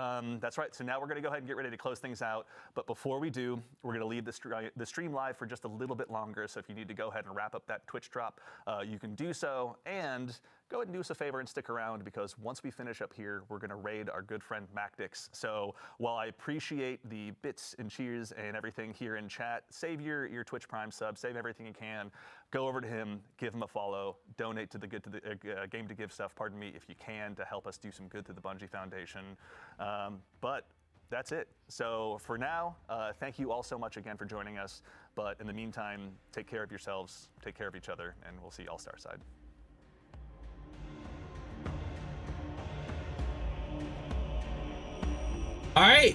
that's right. So now we're going to go ahead and get ready to close things out. But before we do, we're going to leave the stream live for just a little bit longer. So if you need to go ahead and wrap up that Twitch drop, you can do so. And go ahead and do us a favor and stick around, because once we finish up here, we're going to raid our good friend Macdix. So while I appreciate the bits and cheers and everything here in chat, save your Twitch Prime sub, save everything you can. Go over to him, give him a follow, donate to the Game to Give stuff, pardon me, if you can, to help us do some good through the Bungie Foundation. But that's it. So for now, thank you all so much again for joining us. But in the meantime, take care of yourselves, take care of each other, and we'll see you all Starside. All right.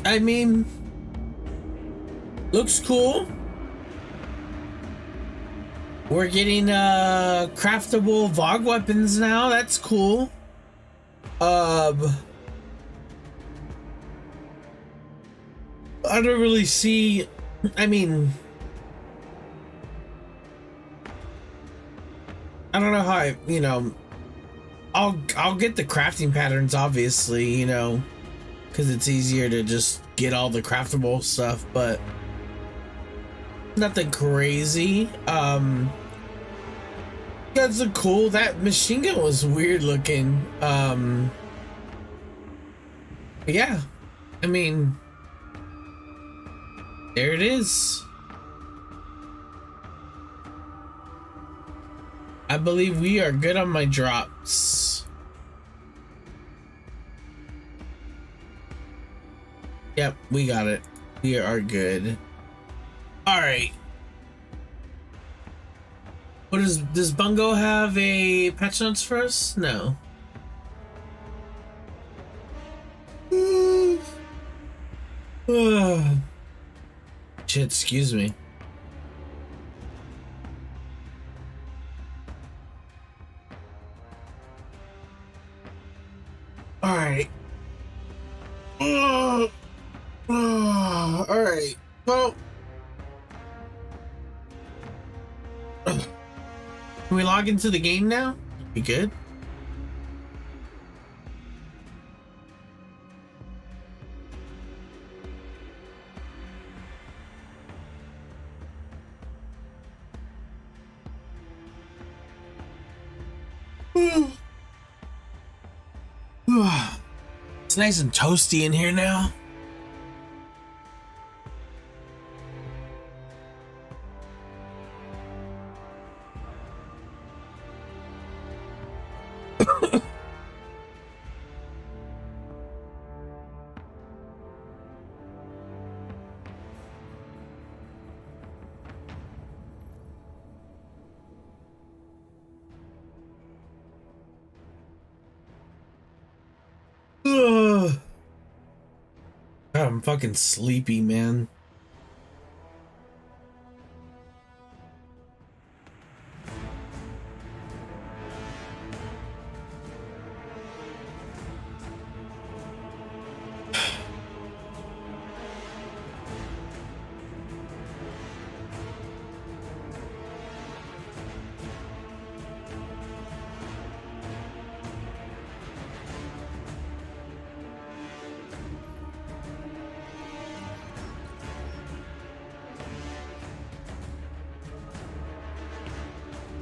I mean, looks cool. We're getting craftable VOG weapons now. That's cool. I don't really see. I mean, I don't know how I, you know, I'll get the crafting patterns, obviously, you know, because it's easier to just get all the craftable stuff, but nothing crazy. That's a cool. That machine gun was weird looking. Yeah, I mean, there it is. I believe we are good on my drops. Yep, we got it. We are good. All right. What does Bungo have a patch notes for us? No. Shit, excuse me. All right. All right. Well, can we log into the game now? We good? It's nice and toasty in here now. God, I'm fucking sleepy, man.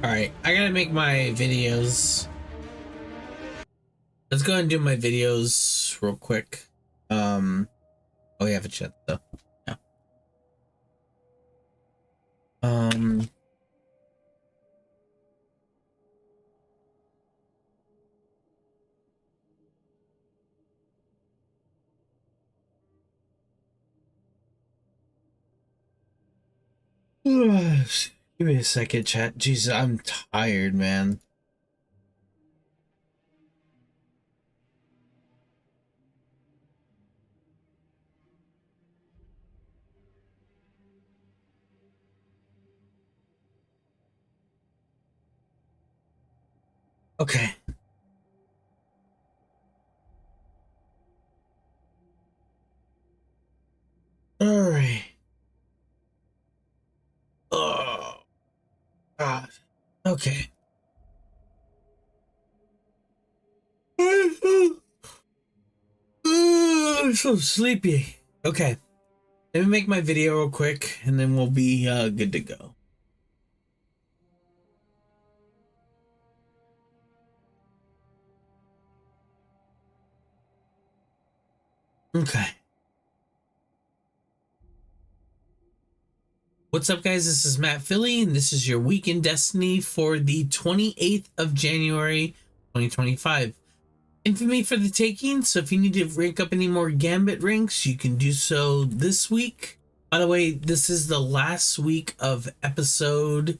All right, I gotta make my videos. Let's go ahead and do my videos real quick. Oh, we have a chat though. Yeah. Give me a second, chat. Jesus, I'm tired, man. Okay. All right. Oh, God. Okay. I'm so sleepy. Okay. Let me make my video real quick, and then we'll be good to go. Okay. What's up, guys? This is Matt Philly, and this is your Week in Destiny for the 28th of January, 2025. Infamy for the taking, so if you need to rank up any more Gambit ranks, you can do so this week. By the way, this is the last week of episode...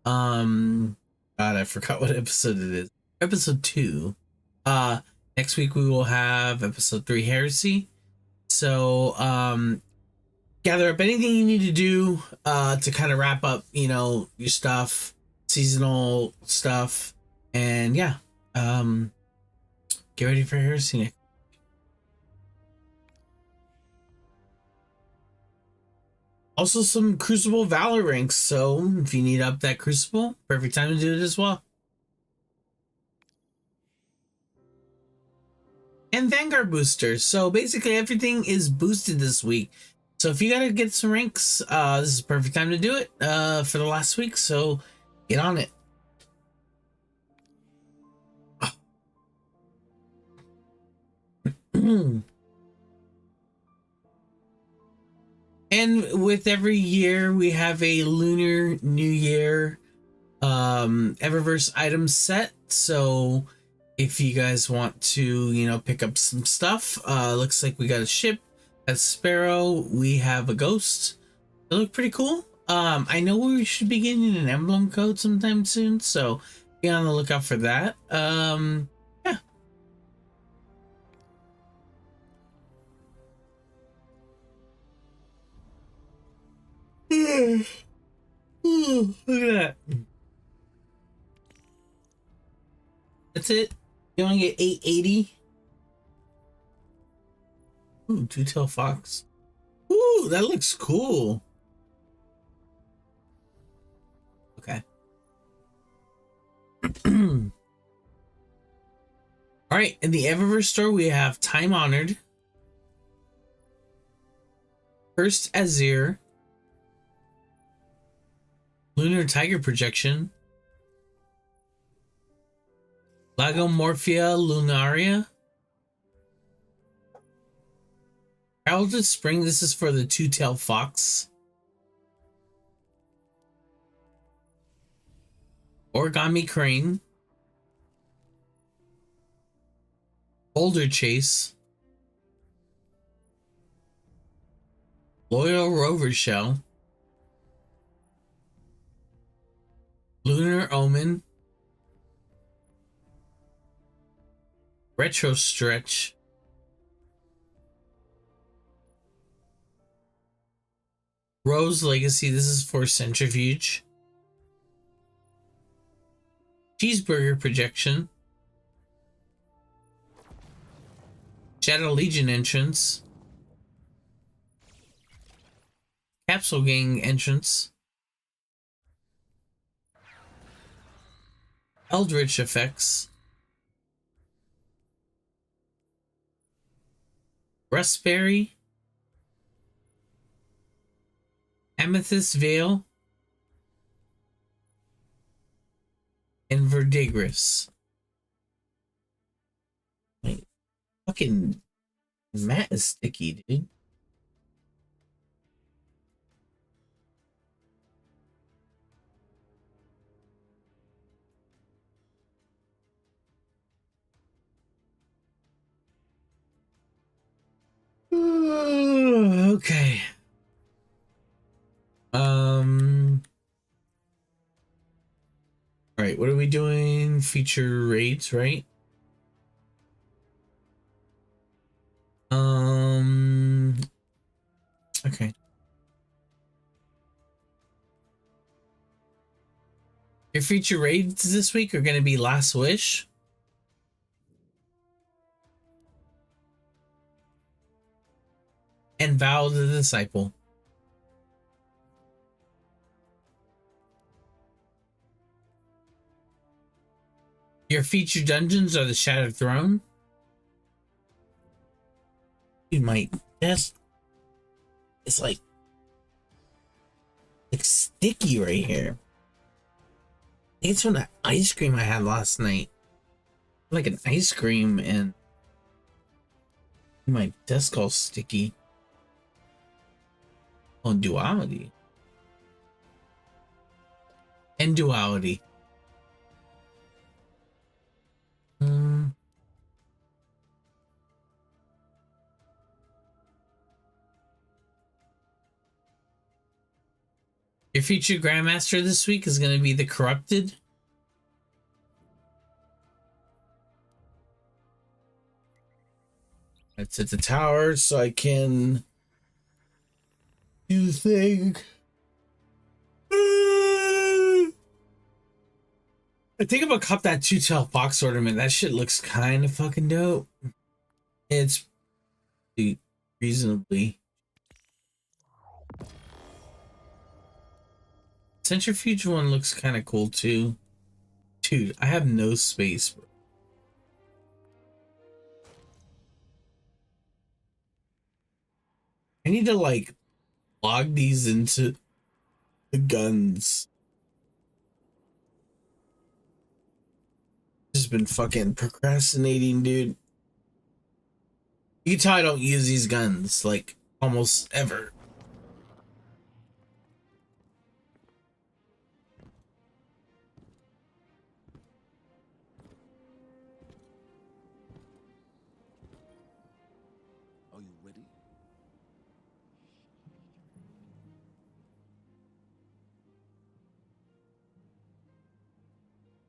God, I forgot what episode it is. Episode 2. Next week we will have episode 3, Heresy. So, gather up anything you need to do to kind of wrap up, you know, your stuff. seasonal stuff, and yeah, get ready for Heresy next. Also, some Crucible Valor ranks, so if you need up that Crucible, perfect time to do it as well. And Vanguard boosters, so basically everything is boosted this week. So if you gotta get some ranks, this is the perfect time to do it for the last week, so get on it. And with every year, we have a Lunar New Year Eververse item set. So if you guys want to, you know, pick up some stuff, looks like we got a ship, a Sparrow, we have a Ghost. They look pretty cool. I know we should be getting an emblem code sometime soon, so be on the lookout for that. Yeah. Ooh, look at that. That's it. You only get 880. Ooh, two-tail fox. Ooh, that looks cool. Okay. All right, in the Eververse store, we have Time Honored, First Azir, Lunar Tiger Projection, Lagomorphia Lunaria, Heralded Spring. This is for the two-tail fox. Origami Crane, Boulder Chase, Loyal Rover Shell, Lunar Omen, Retro Stretch, Rose Legacy. This is for Centrifuge, Cheeseburger Projection, Shadow Legion Entrance, Capsule Gang Entrance, Eldritch Effects, Raspberry, Amethyst Veil, and Verdigris. Wait, fucking mat is sticky, dude. Okay. All right, what are we doing? Feature raids, right? Okay. Your feature raids this week are going to be Last Wish, and Vow the Disciple. Your feature dungeons are the Shattered Throne. Dude, my desk is like sticky right here. I think it's from that ice cream I had last night. Like an ice cream, and my desk all sticky. On Duality. And Duality. Your featured Grandmaster this week is going to be the Corrupted. It's at the tower, so I can do the thing. I think I'm gonna cop that two-tail fox ornament. That shit looks kind of fucking dope. It's reasonably. Centrifuge one looks kind of cool too. Dude, I have no space, bro. I need to like log these into the guns. Just been fucking procrastinating, dude. You can tell I don't use these guns like almost ever. Are you ready?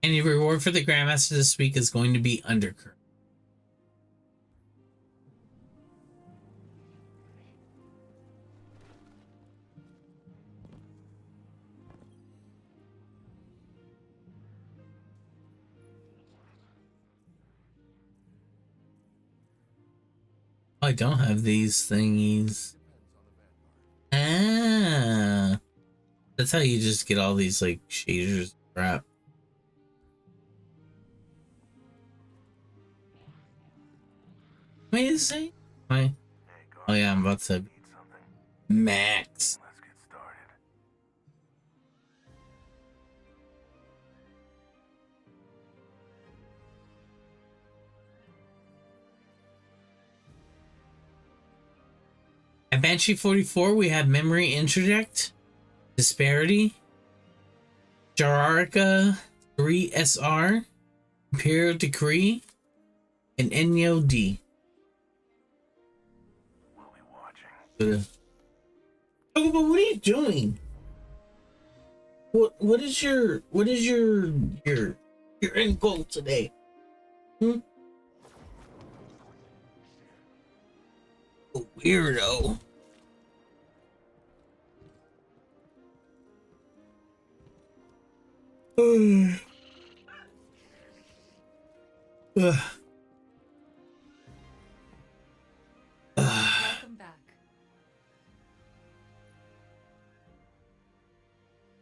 Any reward for the Grandmaster this week is going to be Undercurrent. I don't have these thingies. Ah, that's how you just get all these like shaders crap. Wait a second. Why? Oh yeah, I'm about to max. Let's get started. At Banshee 44, we have Memory Interject, Disparity, Jararica 3SR, Imperial Decree, and Enyo D. We'll be watching. Oh, but what are you doing? What is your end goal today? Hmm? Weirdo. Ugh. Welcome back.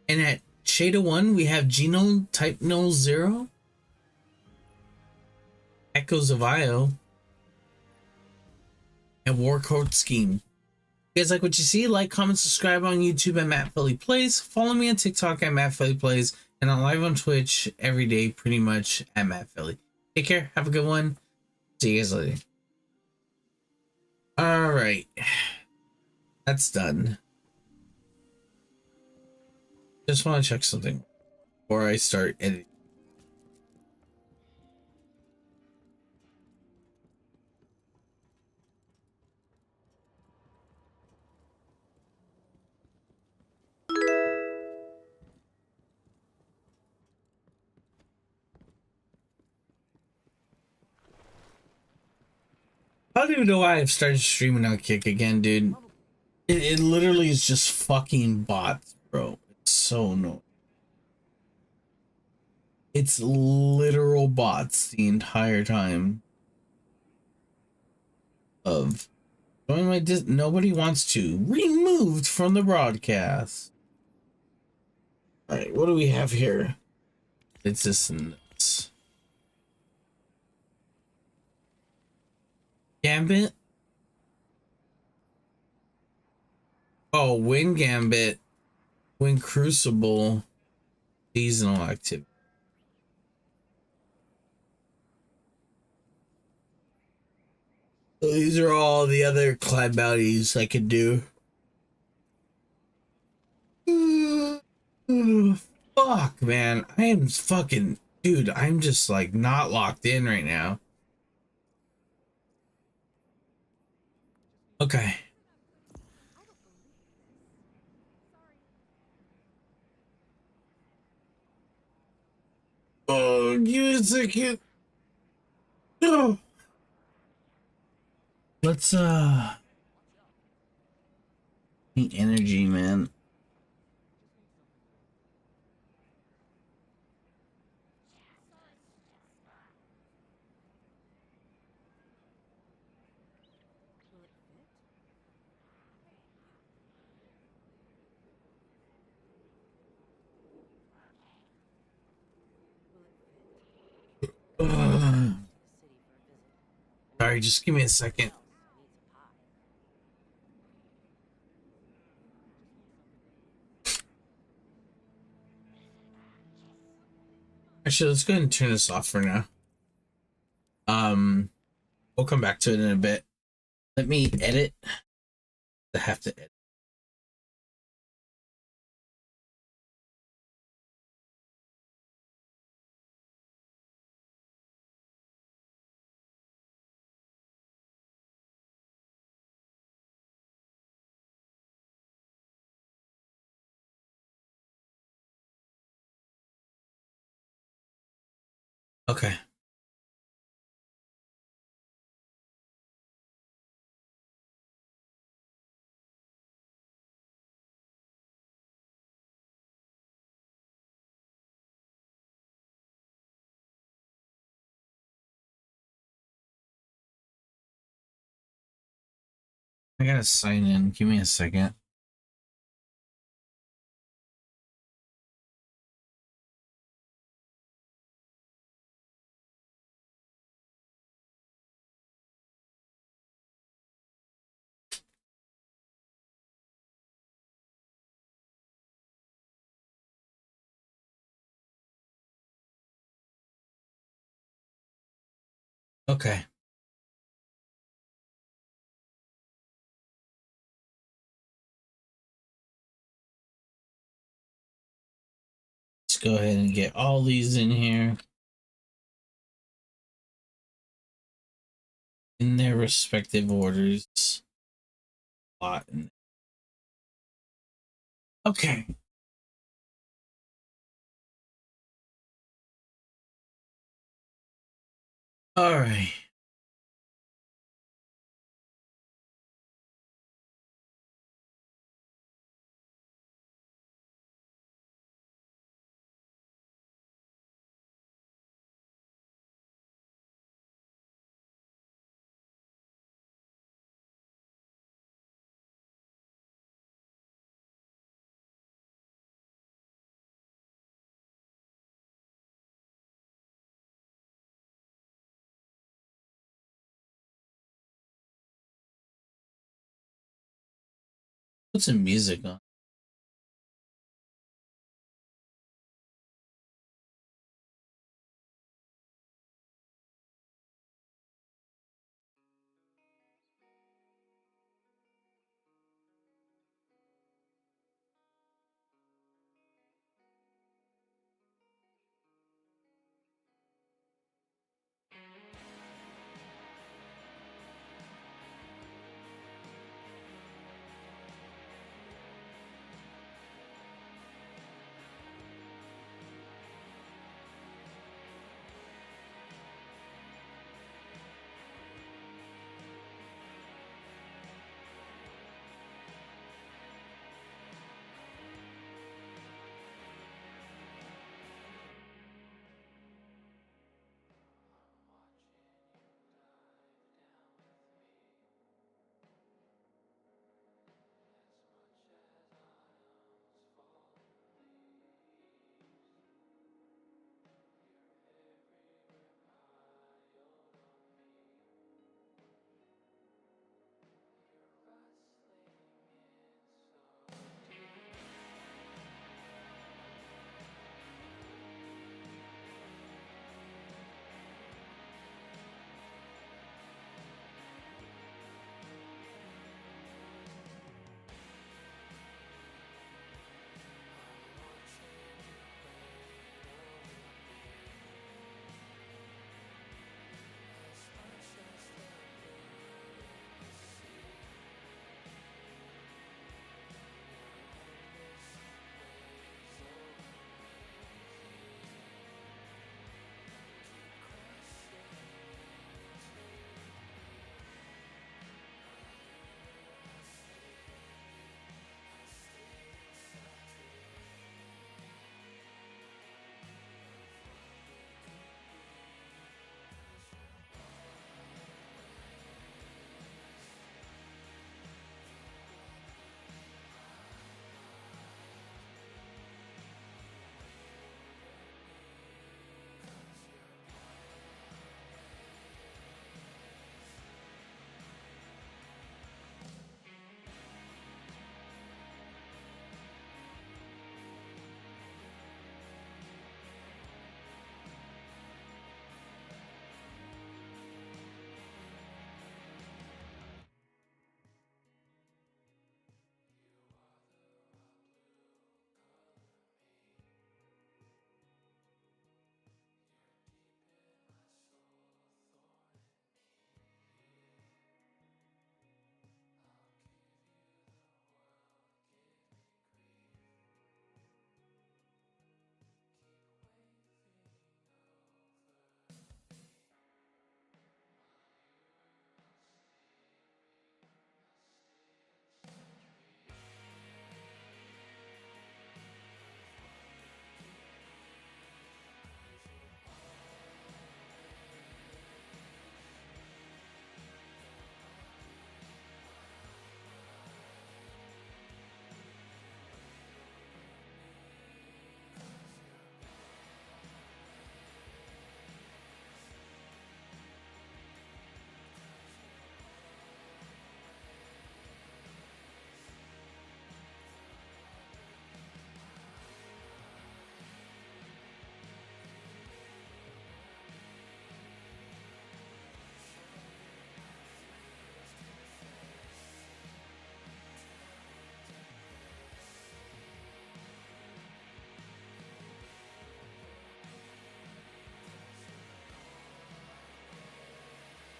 And at Shada 1, we have Genome Type Null 0, Echoes of Io, and War Code Scheme. If you guys like what you see, like, comment, subscribe on YouTube at Matt Philly Plays. Follow me on TikTok at Matt Philly Plays. And I'm live on Twitch every day, pretty much at Matt Philly. Take care. Have a good one. See you guys later. All right. That's done. Just want to check something before I start editing. I don't even know why I've started streaming on Kick again, dude. It literally is just fucking bots, bro. It's so annoying. It's literal bots the entire time. Of join my nobody wants to removed from the broadcast. All right, what do we have here? It's just nuts. Gambit. Oh, win Gambit, win Crucible, seasonal activity. So these are all the other climb bounties I could do. Fuck, man. I am fucking... Dude, I'm just, like, not locked in right now. Okay. Oh, give me a second. No. Let's, need energy, man. Sorry, just give me a second. Actually, let's go ahead and turn this off for now. We'll come back to it in a bit. Let me edit. I have to edit. Okay. I gotta sign in. Give me a second. Okay. Let's go ahead and get all these in here in their respective orders. Okay. All right. Put some music on.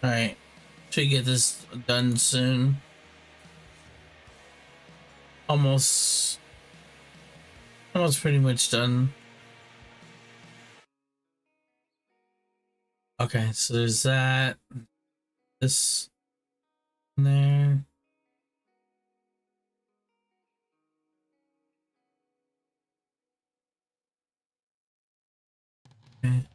All right, should get this done soon. Almost pretty much done. Okay, so there's that. This in there. Okay.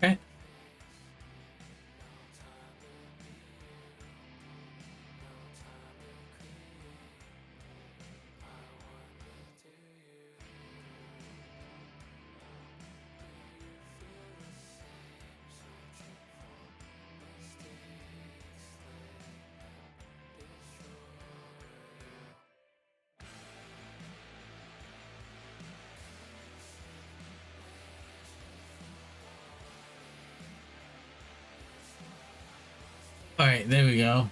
Okay. All right, there we go.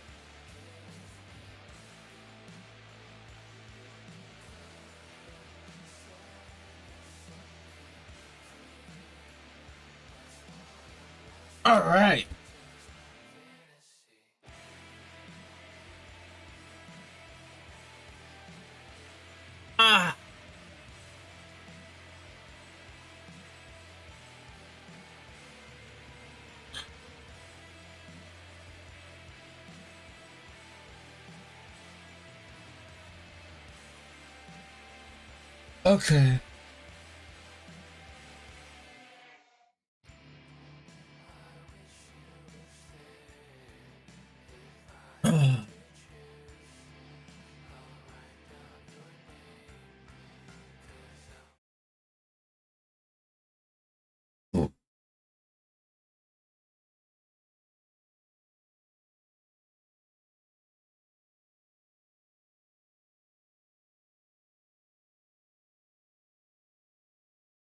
All right. Ah. Okay.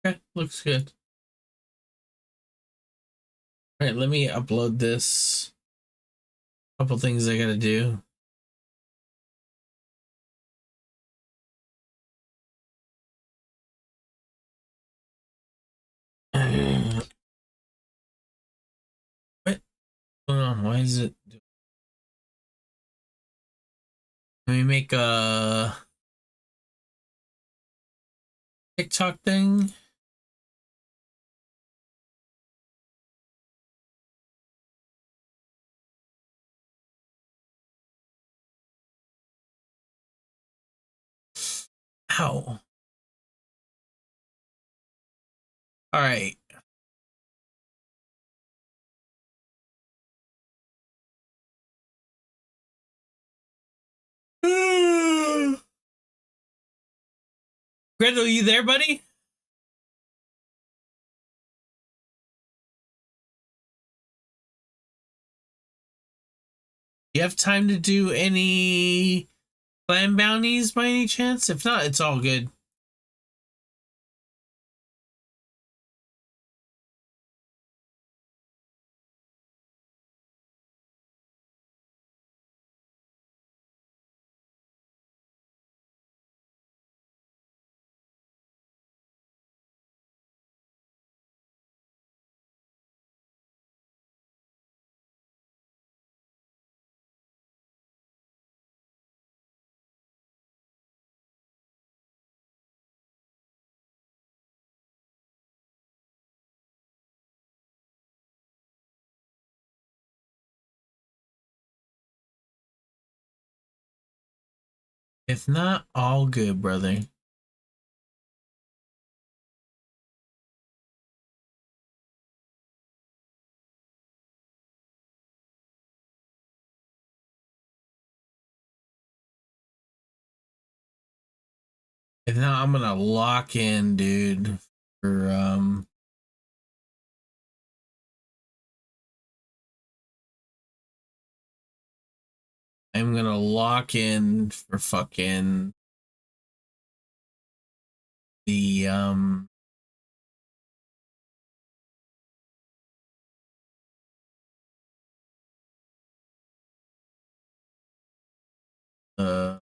Okay, looks good. All right, let me upload this. Couple things I gotta do. What's going on? Why is it? Let me make a TikTok thing. Ow. All right. Gretel, you there, buddy? You have time to do any clan bounties by any chance? If not, it's all good. If not, all good, brother. If not, I'm gonna lock in, dude, for I'm gonna lock in for fucking the uh the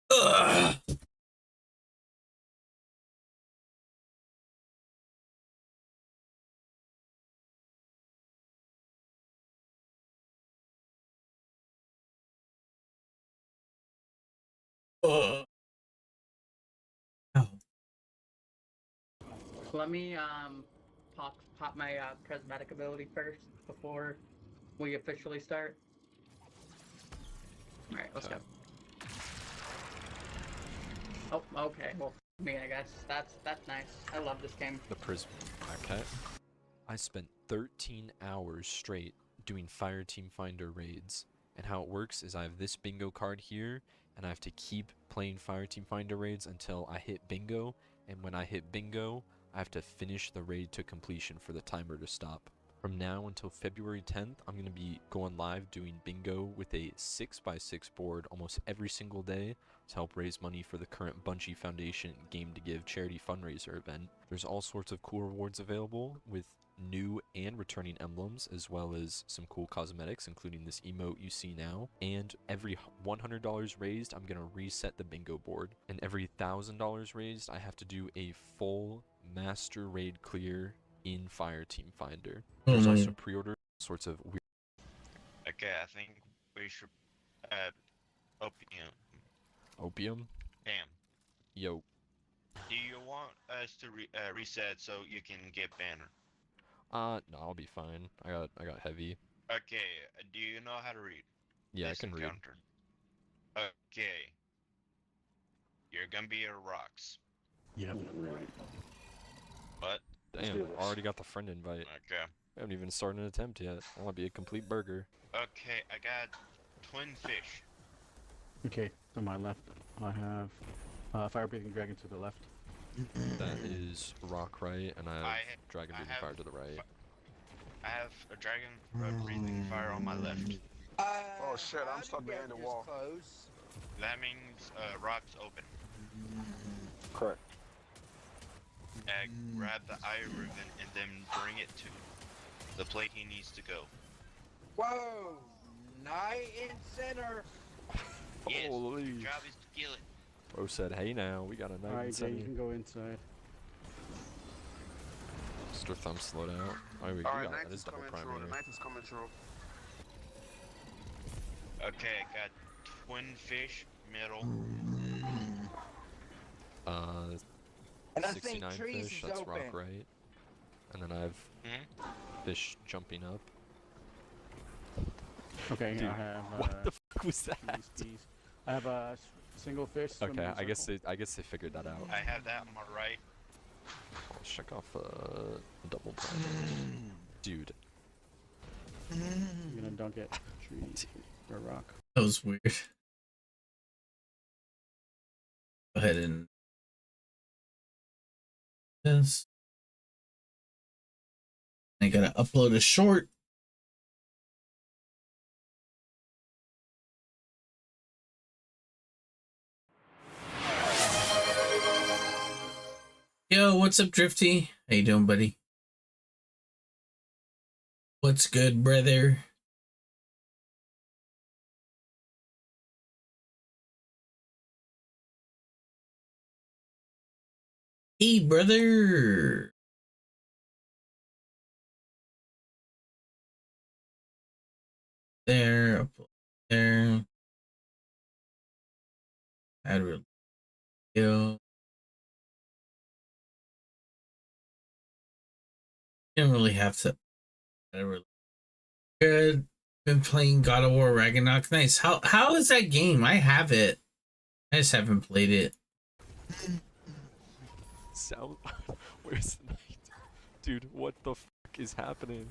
Ugh. Ugh. Oh. Let me pop my prismatic ability first before we officially start. All right, let's go. Oh, okay. Well, me, I guess that's nice. I love this game. The prism. Okay. I spent 13 hours straight doing Fire Team Finder raids. And how it works is I have this bingo card here, and I have to keep playing Fire Team Finder raids until I hit bingo. And when I hit bingo, I have to finish the raid to completion for the timer to stop. From now until February 10th, I'm going to be going live doing bingo with a 6x6 board almost every single day to help raise money for the current Bungie Foundation Game2GIVE charity fundraiser event. There's all sorts of cool rewards available with new and returning emblems, as well as some cool cosmetics, including this emote you see now. And every $100 raised, I'm going to reset the bingo board. And every $1,000 raised, I have to do a full master raid clear in Fire Team Finder. There's also pre-order sorts of weird. Okay, I think we should opium. Opium? Damn. Yo. Do you want us to reset so you can get banner? No, I'll be fine. I got heavy. Okay, do you know how to read? Yeah, this I can read. encounter? Okay. You're gonna be a rocks. Yep. What? Damn, already got the friend invite. Okay. I haven't even started an attempt yet. I want to be a complete burger. Okay, I got twin fish. Okay, to my left, I have fire breathing dragon to the left. That is rock right, and I have dragon breathing fire to the right. I have a dragon breathing fire on my left. Oh shit, I'm stuck behind the wall. Close. That means rocks open. Correct. Grab the eye ribbon and then bring it to the plate he needs to go. Whoa! Knight in center! Yes, Holy. your job is to kill it. Bro said, hey now, we got a knight Alright, Jay, inside. you can go inside. Mr. Thumb slowed out. Oh, we Alright, got Knight that is is double coming through. primary. The Knight is coming through. Okay, I got twin fish, middle. And I 69 think trees fish, is that's open. rock right. And then I have fish jumping up. Okay, Dude, I have. what the fuck was that? These. I have a single fish. swimming Okay, in a I guess they figured that out. I have that on my right. Let's check off double primary. Dude. circle. You're gonna dunk it. Tree or rock. That was weird. Go ahead and this. I gotta upload a short. Yo, what's up, Drifty? How you doing, buddy? What's good, brother? Hey, brother. There, upload there. Add real video. didn't really have to. I really good. Been playing God of War Ragnarok. Nice. How is that game? I have it. I just haven't played it. Sound. Where's the night? Dude, what the fuck is happening?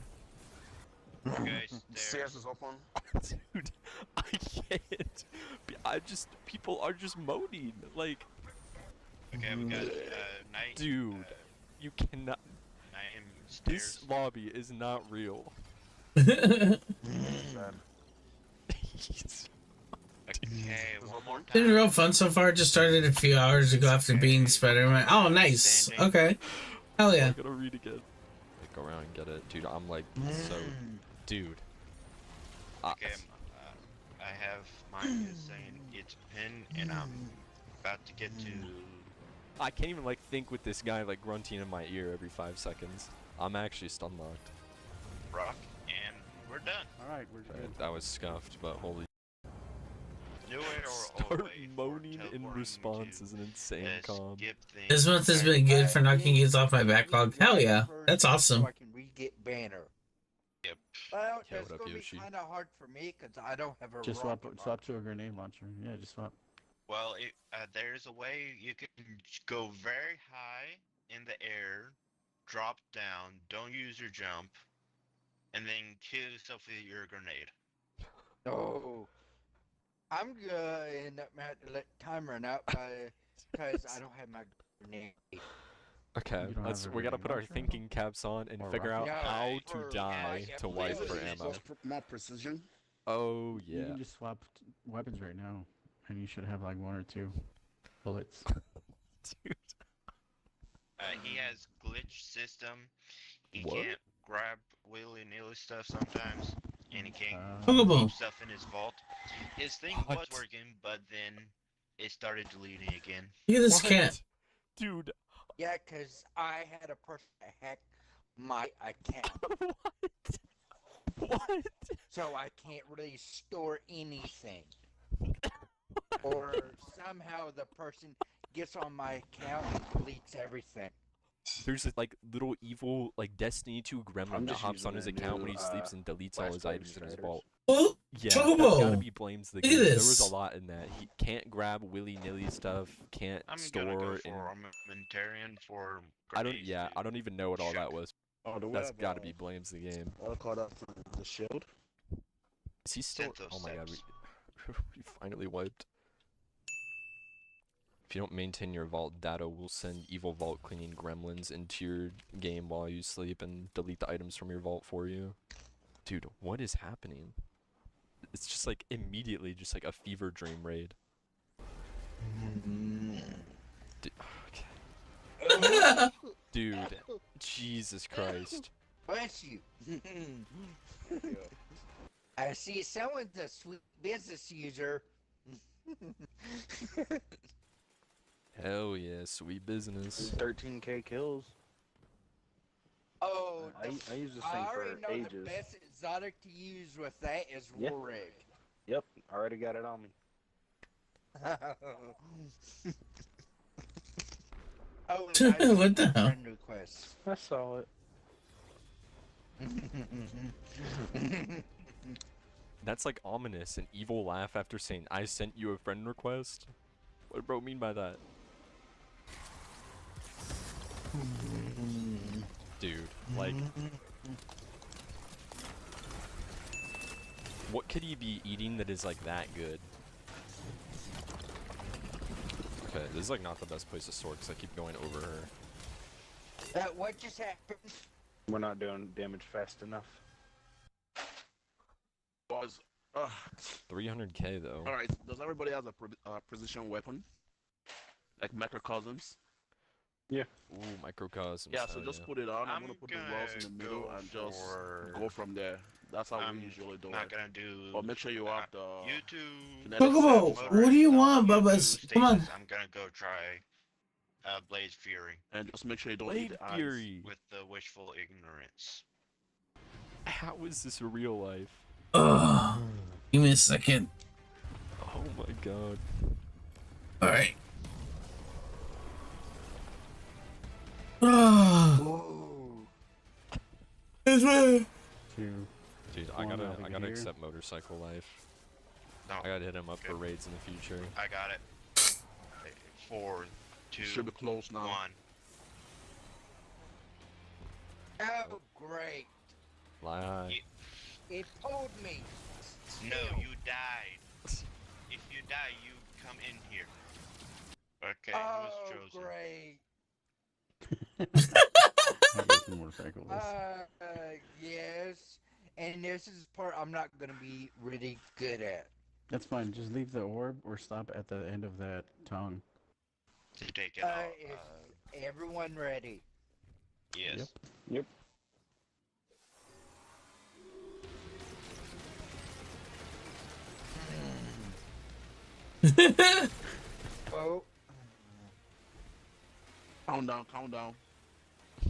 Guys, Stairs is open. Dude, I can't. People are just moaning. Like, okay, we got night. dude, you cannot. Night and This stairs. lobby is not real. Okay, one more time. Been real fun so far. Just started a few hours ago after beating Spider-Man. Oh, nice. Okay. Hell yeah. I gotta read again. Like, go around and get it, dude. I'm like so, dude. Okay, I have mine is saying it's pin, and I'm about to get to. I can't even like think with this guy like grunting in my ear every 5 seconds. I'm actually stun locked. Rock, and we're done. Alright, we're good. That was scuffed, but holy. New way or old Start way for moaning in teleporting response to is an insane calm. skip things. This month has been good for knocking games off my backlog. Hell yeah. That's awesome. So I can re-get banner. Yep. Well, Yo, it's what up, gonna be Yoshi? kind of hard for me because I don't have a Just rocket swap to a grenade launcher. Yeah, just swap. Well, there's a way you can go very high in the air, drop down, don't use your jump, and then kill yourself with your grenade. Oh, I'm gonna end up having to let time run out because I don't have my grenade. Okay, You don't have a we gotta grenade put our launcher? thinking caps on and Or figure out rocket? how Yeah, to for- die yeah, to yeah, wipe please. for ammo. More precision. Oh You yeah. can just swap weapons right now, and you should have like 1 or 2 bullets. Dude. He has glitch system. He What? can't grab willy-nilly stuff sometimes, and he can't Pokeball. keep stuff in his vault. His thing was What? working, but then it started deleting again. Look at this What? cat. Dude. Yeah, because I had a person hack my account, What? so I can't really store anything. Or somehow the person gets on my account and deletes everything. There's this like little evil like Destiny 2 gremlin I'm that just hops on his using a account new, when he sleeps and deletes all his flashlight items in his shredders. vault. Oh, Yeah, that's Chocobo. gotta be blames the Look at game. There this. was a lot in that. He can't grab willy-nilly stuff, can't I'm gonna go store for and armamentarian for I don't grenades, yeah, dude. I don't even know what all that was. Oh, the That's gotta be blames the game. caught up from the shield. Is he still Sent those oh my god, steps. we finally wiped. If you don't maintain your vault data, we'll send evil vault cleaning gremlins into your game while you sleep and delete the items from your vault for you. Dude, what is happening? It's just like immediately just like a fever dream raid. Dude, okay. Dude, Jesus Christ. Bless you. I see someone's a sweet business user. Hell yeah, sweet business. 13k kills. Oh, I use this I thing already for know ages. the best exotic to use with that is Yeah. War Rig. Yep, already got it on me. Oh, What the hell? friend request. I saw it. That's like ominous, an evil laugh after saying, I sent you a friend request? What did bro mean by that? Dude, like... What could he be eating that is like that good? Okay, this is like not the best place to sort because I keep going over her. What just happened? We're not doing damage fast enough. Boys, 300k though. alright, does everybody have a precision weapon? Like microcosms? Ooh, microcosms. Yeah, so hell just yeah. put it on. I'm I'm gonna put the walls in the middle go and just for- go from there. That's how I'm we usually do not it. gonna do. But make sure you have the YouTube. kinetic Chocobo, sense what do you want, YouTube Bubba's? Come on. stations, I'm gonna go try Blaze Fury and just make sure you don't Blade eat the eyes. Fury! with the wishful ignorance. How is this real life? Ugh. Give me a second. Oh my god. Alright. Ugh. Ooh. this way. 2. Dude, One, I'll I leave it gotta here. accept motorcycle life. No. I gotta hit him up for raids in the future. I got it. 4, 2, Should be close now. 1. Oh, great. Fly high. It told me. No, you died. If you die, you come in here. Okay, who was Oh, chosen? great. I get some motorcycle list. Yes. And this is the part I'm not gonna be really good at. That's fine. Just leave the orb or stop at the end of that tongue. To take it out. Is everyone ready? Yes. Yep. Oh. Count down, count down.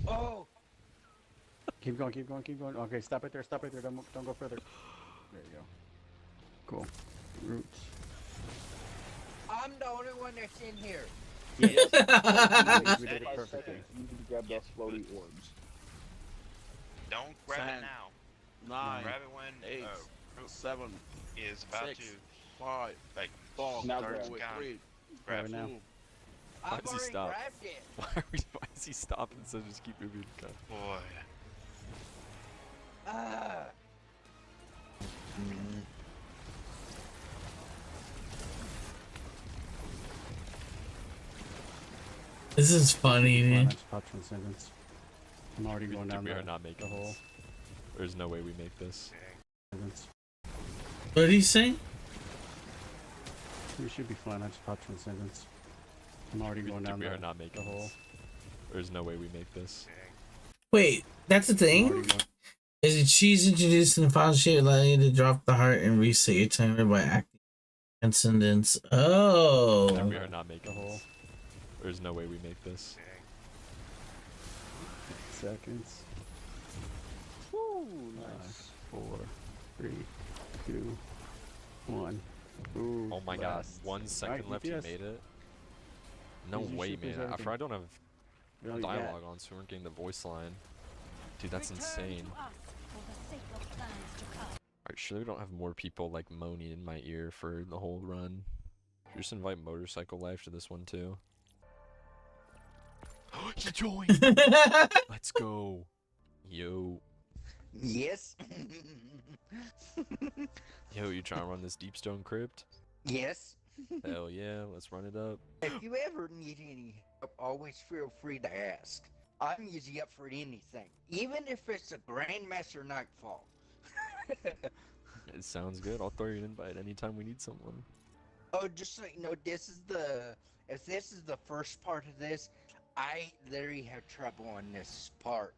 Oh. Keep going, keep going, keep going. Okay, stop right there, stop right there. Don't go further. There you go. Cool. Roots. I'm the only one that's in here. Yes. We did it perfectly. You need to grab those floaty orbs. Don't grab 10, it now. 9, Grab it when 8, Root 7, is about 6, to 5, like 4, Now start grab to it. count. 3, Grab Grab it now. 2. Why I've does he already stop? grabbed it. Why does he stop instead of just keep moving? Boy. This is funny, man. Pop transcendence. I'm already going down We the, are not making the hole. this. There's no way we make this. What did he say? We should be fine. I just pop transcendence. I'm already going down We the, are not the making hole. this. There's no way we make this. Wait, that's a I'm thing? already going. Is it cheese introduced in the final shape allowing you to drop the heart and reset your timer by acting transcendence? Oh. We are not making The hole. this. There's no way we make this. Seconds. Woo, 5, 4, 3, 2, 1. Ooh, Oh my god, last. 1 second Alright, left, you UPS. made it? No Use your way, supers, man. everything. After I don't have We only got- dialogue on, so we weren't getting the voice line. Dude, that's insane. Alright, sure we don't have more people like moaning in my ear for the whole run. Just invite Motorcycle Life to this one too. He joined! Let's go. Yo. Yes. Yo, you trying to run this Deepstone Crypt? Yes. Hell yeah, let's run it up. If you ever need any help, always feel free to ask. I'm usually up for anything, even if it's a Grandmaster Nightfall. It sounds good. I'll throw you an invite anytime we need someone. Oh, just so you know, if this is the first part of this, I literally have trouble on this part.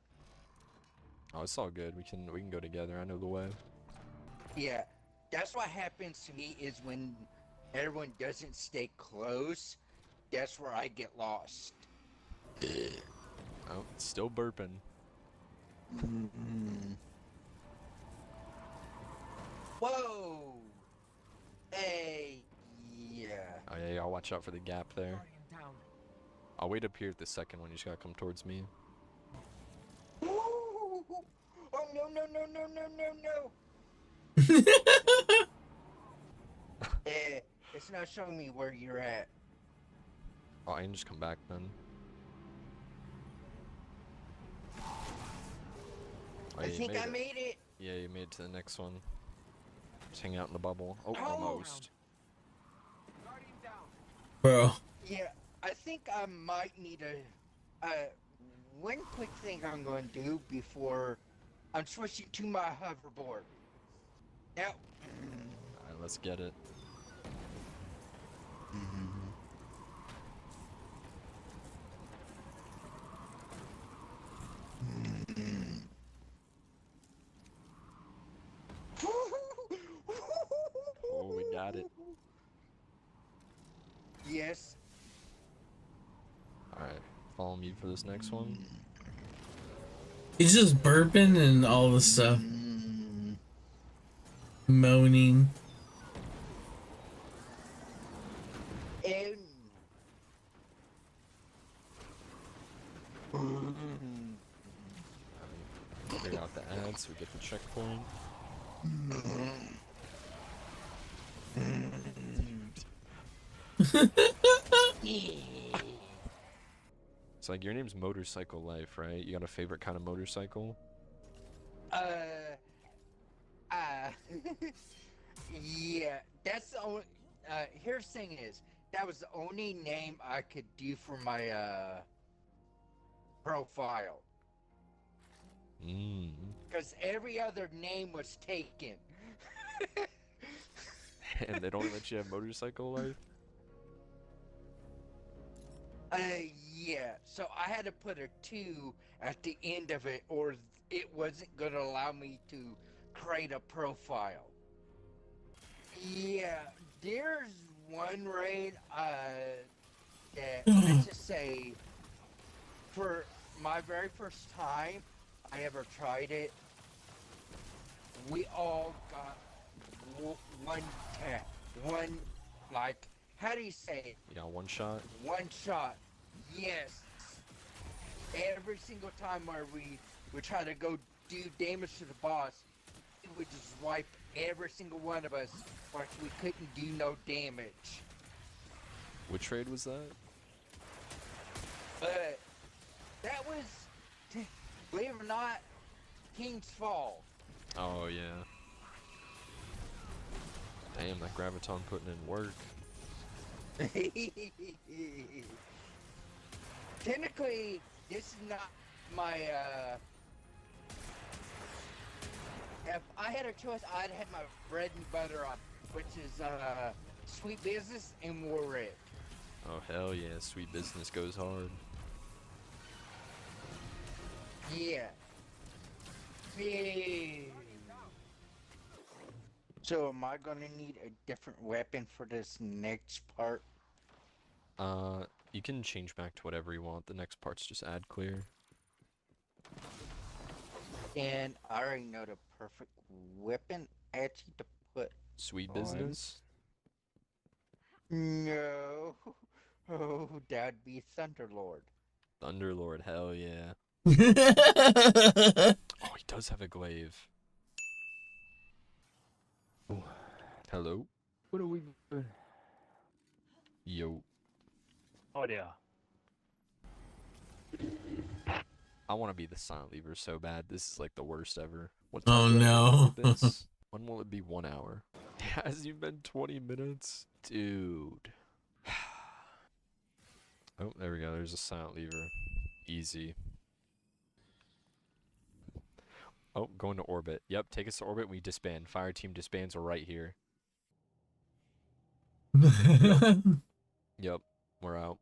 Oh, it's all good. We can go together. I know the way. Yeah, that's what happens to me is when everyone doesn't stay close, that's where I get lost. Oh, it's still burping. Whoa! Hey, yeah. Oh yeah, I'll watch out for the gap there. I'll wait up here at the second one. You just gotta come towards me. Oh no no no no no no no! It's not showing me where you're at. Oh, I can just come back then. Oh, I yeah, you think I it. made it. Yeah, you made it to the next one. Just hang out in the bubble. Oh, Oh. almost. Bro. Yeah, I think I might need one quick thing I'm going to do before I'm switching to my hoverboard. Now. Alright, let's get it. Oh, we got it. Yes. Alright, follow me for this next one. He's just burping and all this stuff. Moaning. And Figure out the once we get the checkpoint. It's like your name's Motorcycle Life, right? You got a favorite kind of motorcycle? Yeah, that's the only. Here's the thing is, that was the only name I could do for my profile. Because every other name was taken. And they don't let you have Motorcycle Life? Yeah. So I had to put a 2 at the end of it, or it wasn't going to allow me to create a profile. Yeah, there's one raid, that, let's just say, for my very first time I ever tried it, we all got one tap, like, how do you say it? You got one shot? One shot, yes. Every single time where we would try to go do damage to the boss, it would just wipe every single one of us, like we couldn't do no damage. Which raid was that? That was, believe it or not, King's Fall. Oh, yeah. Damn, that Graviton putting in work. Technically, this is not my, if I had a choice, I'd have my bread and butter on, which is, Sweet Business and War Red. Oh, hell yeah, Sweet Business goes hard. Yeah. So am I gonna need a different weapon for this next part? You can change back to whatever you want. The next part's just add clear. And I already know the perfect weapon actually to put Sweet on. Business? No. Oh, that'd be Thunderlord. Thunderlord, hell yeah. Oh, he does have a glaive. Ooh. Hello? What are we doing? Yo. Oh yeah. I want to be the Silent Lever so bad. This is like the worst ever. What Oh, time do I no. record this? When will it be 1 hour? It hasn't even been 20 minutes? Dude. Oh, there we go. There's a Silent Lever. Easy. Oh, going to orbit. Yep, take us to orbit. We disband. Fire team disbands. We're right here. Yep, we're out.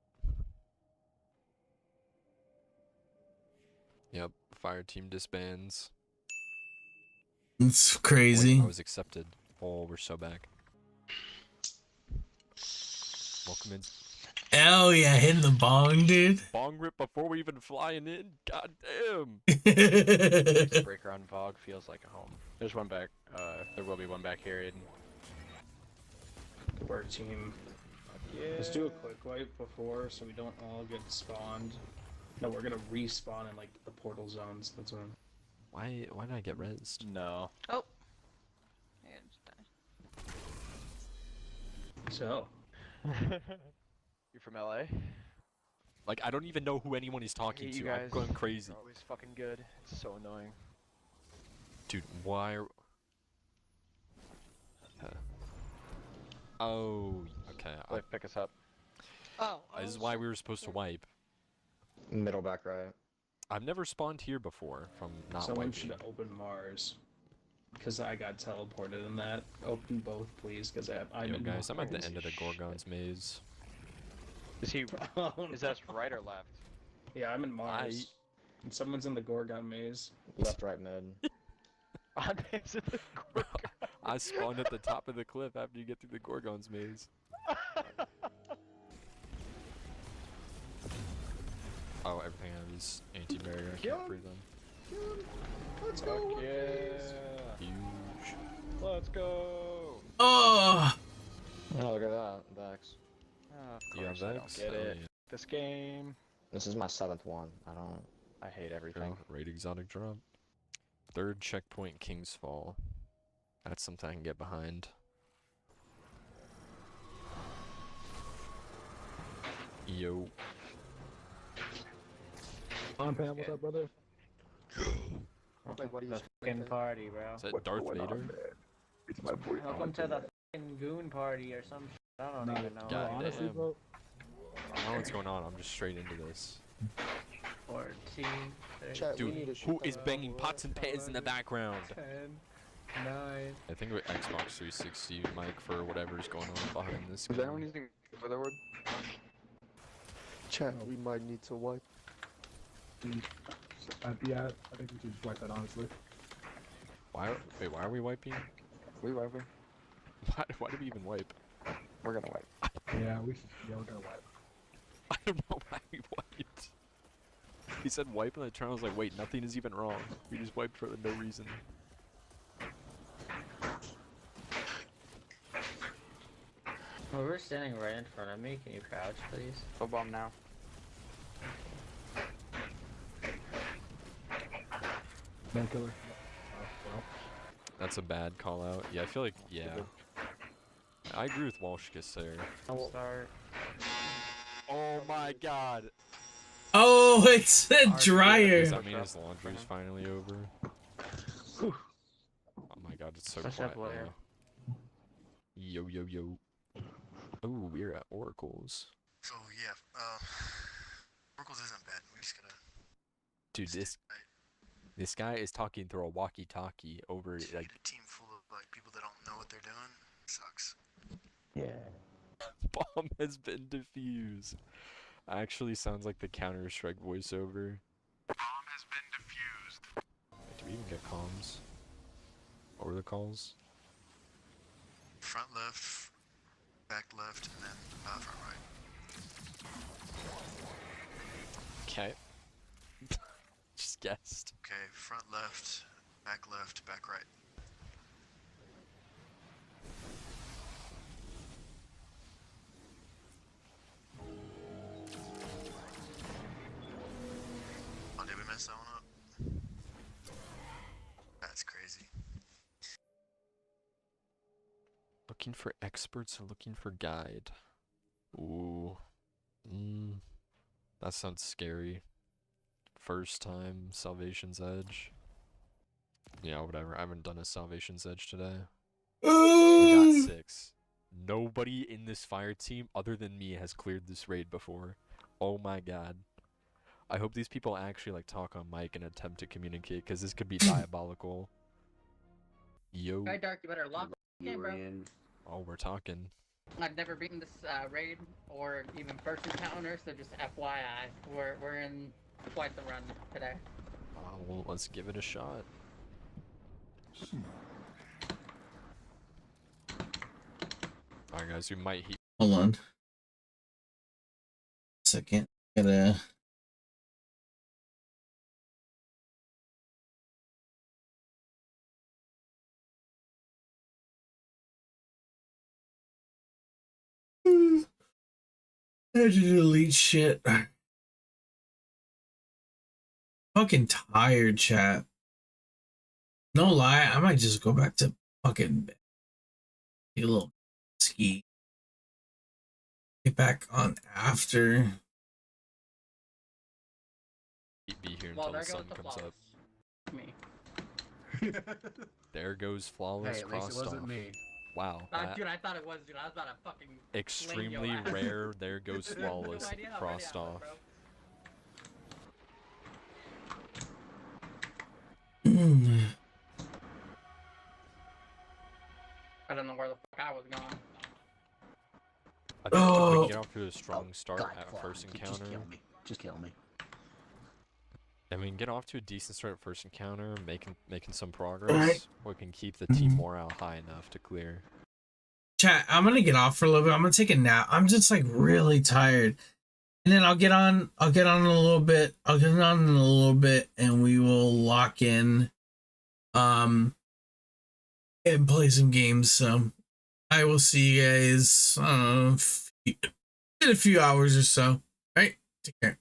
Yep, fire team disbands. It's crazy. Wait, I was accepted. Oh, we're so back. Welcome in. Hell yeah, hitting the bong, dude. Bong rip before we even flying in. God damn. Breaker on Vogue feels like a home. There's one back. There will be one back here, Aiden. Good work, team. Yeah. Let's do a quick wipe before, so we don't all get spawned. No, we're gonna respawn in like the portal zones. That's when. Why did I get rezzed? No. Oh. So. You're from LA? Like, I don't even know who anyone is talking You to. I'm guys going crazy. are always fucking good. It's so annoying. Dude, why are... Oh, okay. Pick us up. Oh. This is why we were supposed to wipe. Middle back right. I've never spawned here before from not Someone wiping. should open Mars. Because I got teleported in that. Open both, please, because I'm Yo, in guys, I'm at the Mars. end of the Gorgon's maze. Is he... Is that right or left? Yeah, I'm in Mars. And someone's in the Gorgon maze. Left, right, mid. I spawned at the top of the cliff after you get through the Gorgon's maze. Oh, everything I have is anti-barrier. I can't breathe on. Let's go. Yeah. Huge. Let's go. Oh. Oh, look at that. Vex. Oh, of You have course I don't Vex? get Oh, it. yeah. This game. This is my 7th one. I hate everything. Raid exotic drop. Third checkpoint, King's Fall. That's something I can get behind. Yo. On Pam, what's up, brother? Like, what are you fucking party, bro? Is that Darth Vader? It's my boy. Welcome to the fucking goon party or some shit. I don't even know. God honestly, damn. bro. I don't know what's going on. I'm just straight into this. 14, Dude, who is banging pots and pans in the background? 10, 9. I think with Xbox 360 mic for whatever's going on behind this. Is anyone using Weatherward? Chat, we might need to wipe. Yeah, I think we should just wipe that, honestly. Why are we wiping? We wiping. Why do we even wipe? We're gonna wipe. Yeah, we're gonna wipe. I don't know why we wiped. He said wipe and I turned, I was like, wait, nothing is even wrong. We just wiped for no reason. Well, we're standing right in front of me. Can you crouch, please? Full bomb now. No killer. That's a bad call out. Yeah, I feel like, yeah. I agree with Walshkiss there. I'll start. Oh my god. Oh, it's a dryer. Does that mean his laundry is finally over? Oh my god, it's so Push quiet up layer. now. Yo, yo, yo. Oh, we're at Oracles. So yeah, Oracles isn't bad. We just gotta. Dude, this guy is talking through a walkie-talkie over like A team full of like people that don't know what they're doing sucks. Yeah. bomb has been defused. Actually sounds like the Counter-Strike voiceover. Bomb has been defused. Wait, do we even get comms? Over the calls? Front left, back left, and then front right. Okay. Just guessed. Okay, front left, back right. Oh, did we mess that one up? That's crazy. Looking for experts or looking for guide? Ooh. That sounds scary. First time Salvation's Edge. Yeah, whatever. I haven't done a Salvation's Edge today. We got 6. Nobody in this fire team other than me has cleared this raid before. Oh my god. I hope these people actually like talk on mic and attempt to communicate, because this could be diabolical. Yo. Alright, Dark, you better lock in, bro. Oh, we're talking. I've never beaten this raid or even first encounter, so just FYI, we're in quite the run today. Well, let's give it a shot. Alright guys, we might heat. Hold on. Second. Gotta. I had to delete shit. Fucking tired, chat. No lie, I might just go back to fucking a little ski. Get back on after. Be here Well, until there the sun goes the comes flawless. up. Me. There goes flawless Hey, at least it crossed wasn't off. me. Wow. that Dude, I thought it was, dude. I was about to fucking extremely sling your ass. rare. There goes flawless No idea how crossed ready I was, off. bro. I don't know where the fuck I was going. I think if we get off to a strong start God, at fuck, first encounter, Just kill me. Just kill me. and we can get off to a decent start at first encounter, making some progress, we can keep the team morale high enough to clear. Chat, I'm gonna get off for a little bit. I'm gonna take a nap. I'm just like really tired. And then I'll get on in a little bit. And we will lock in and play some games. So I will see you guys, I don't know, in a few hours or so. All right, take care.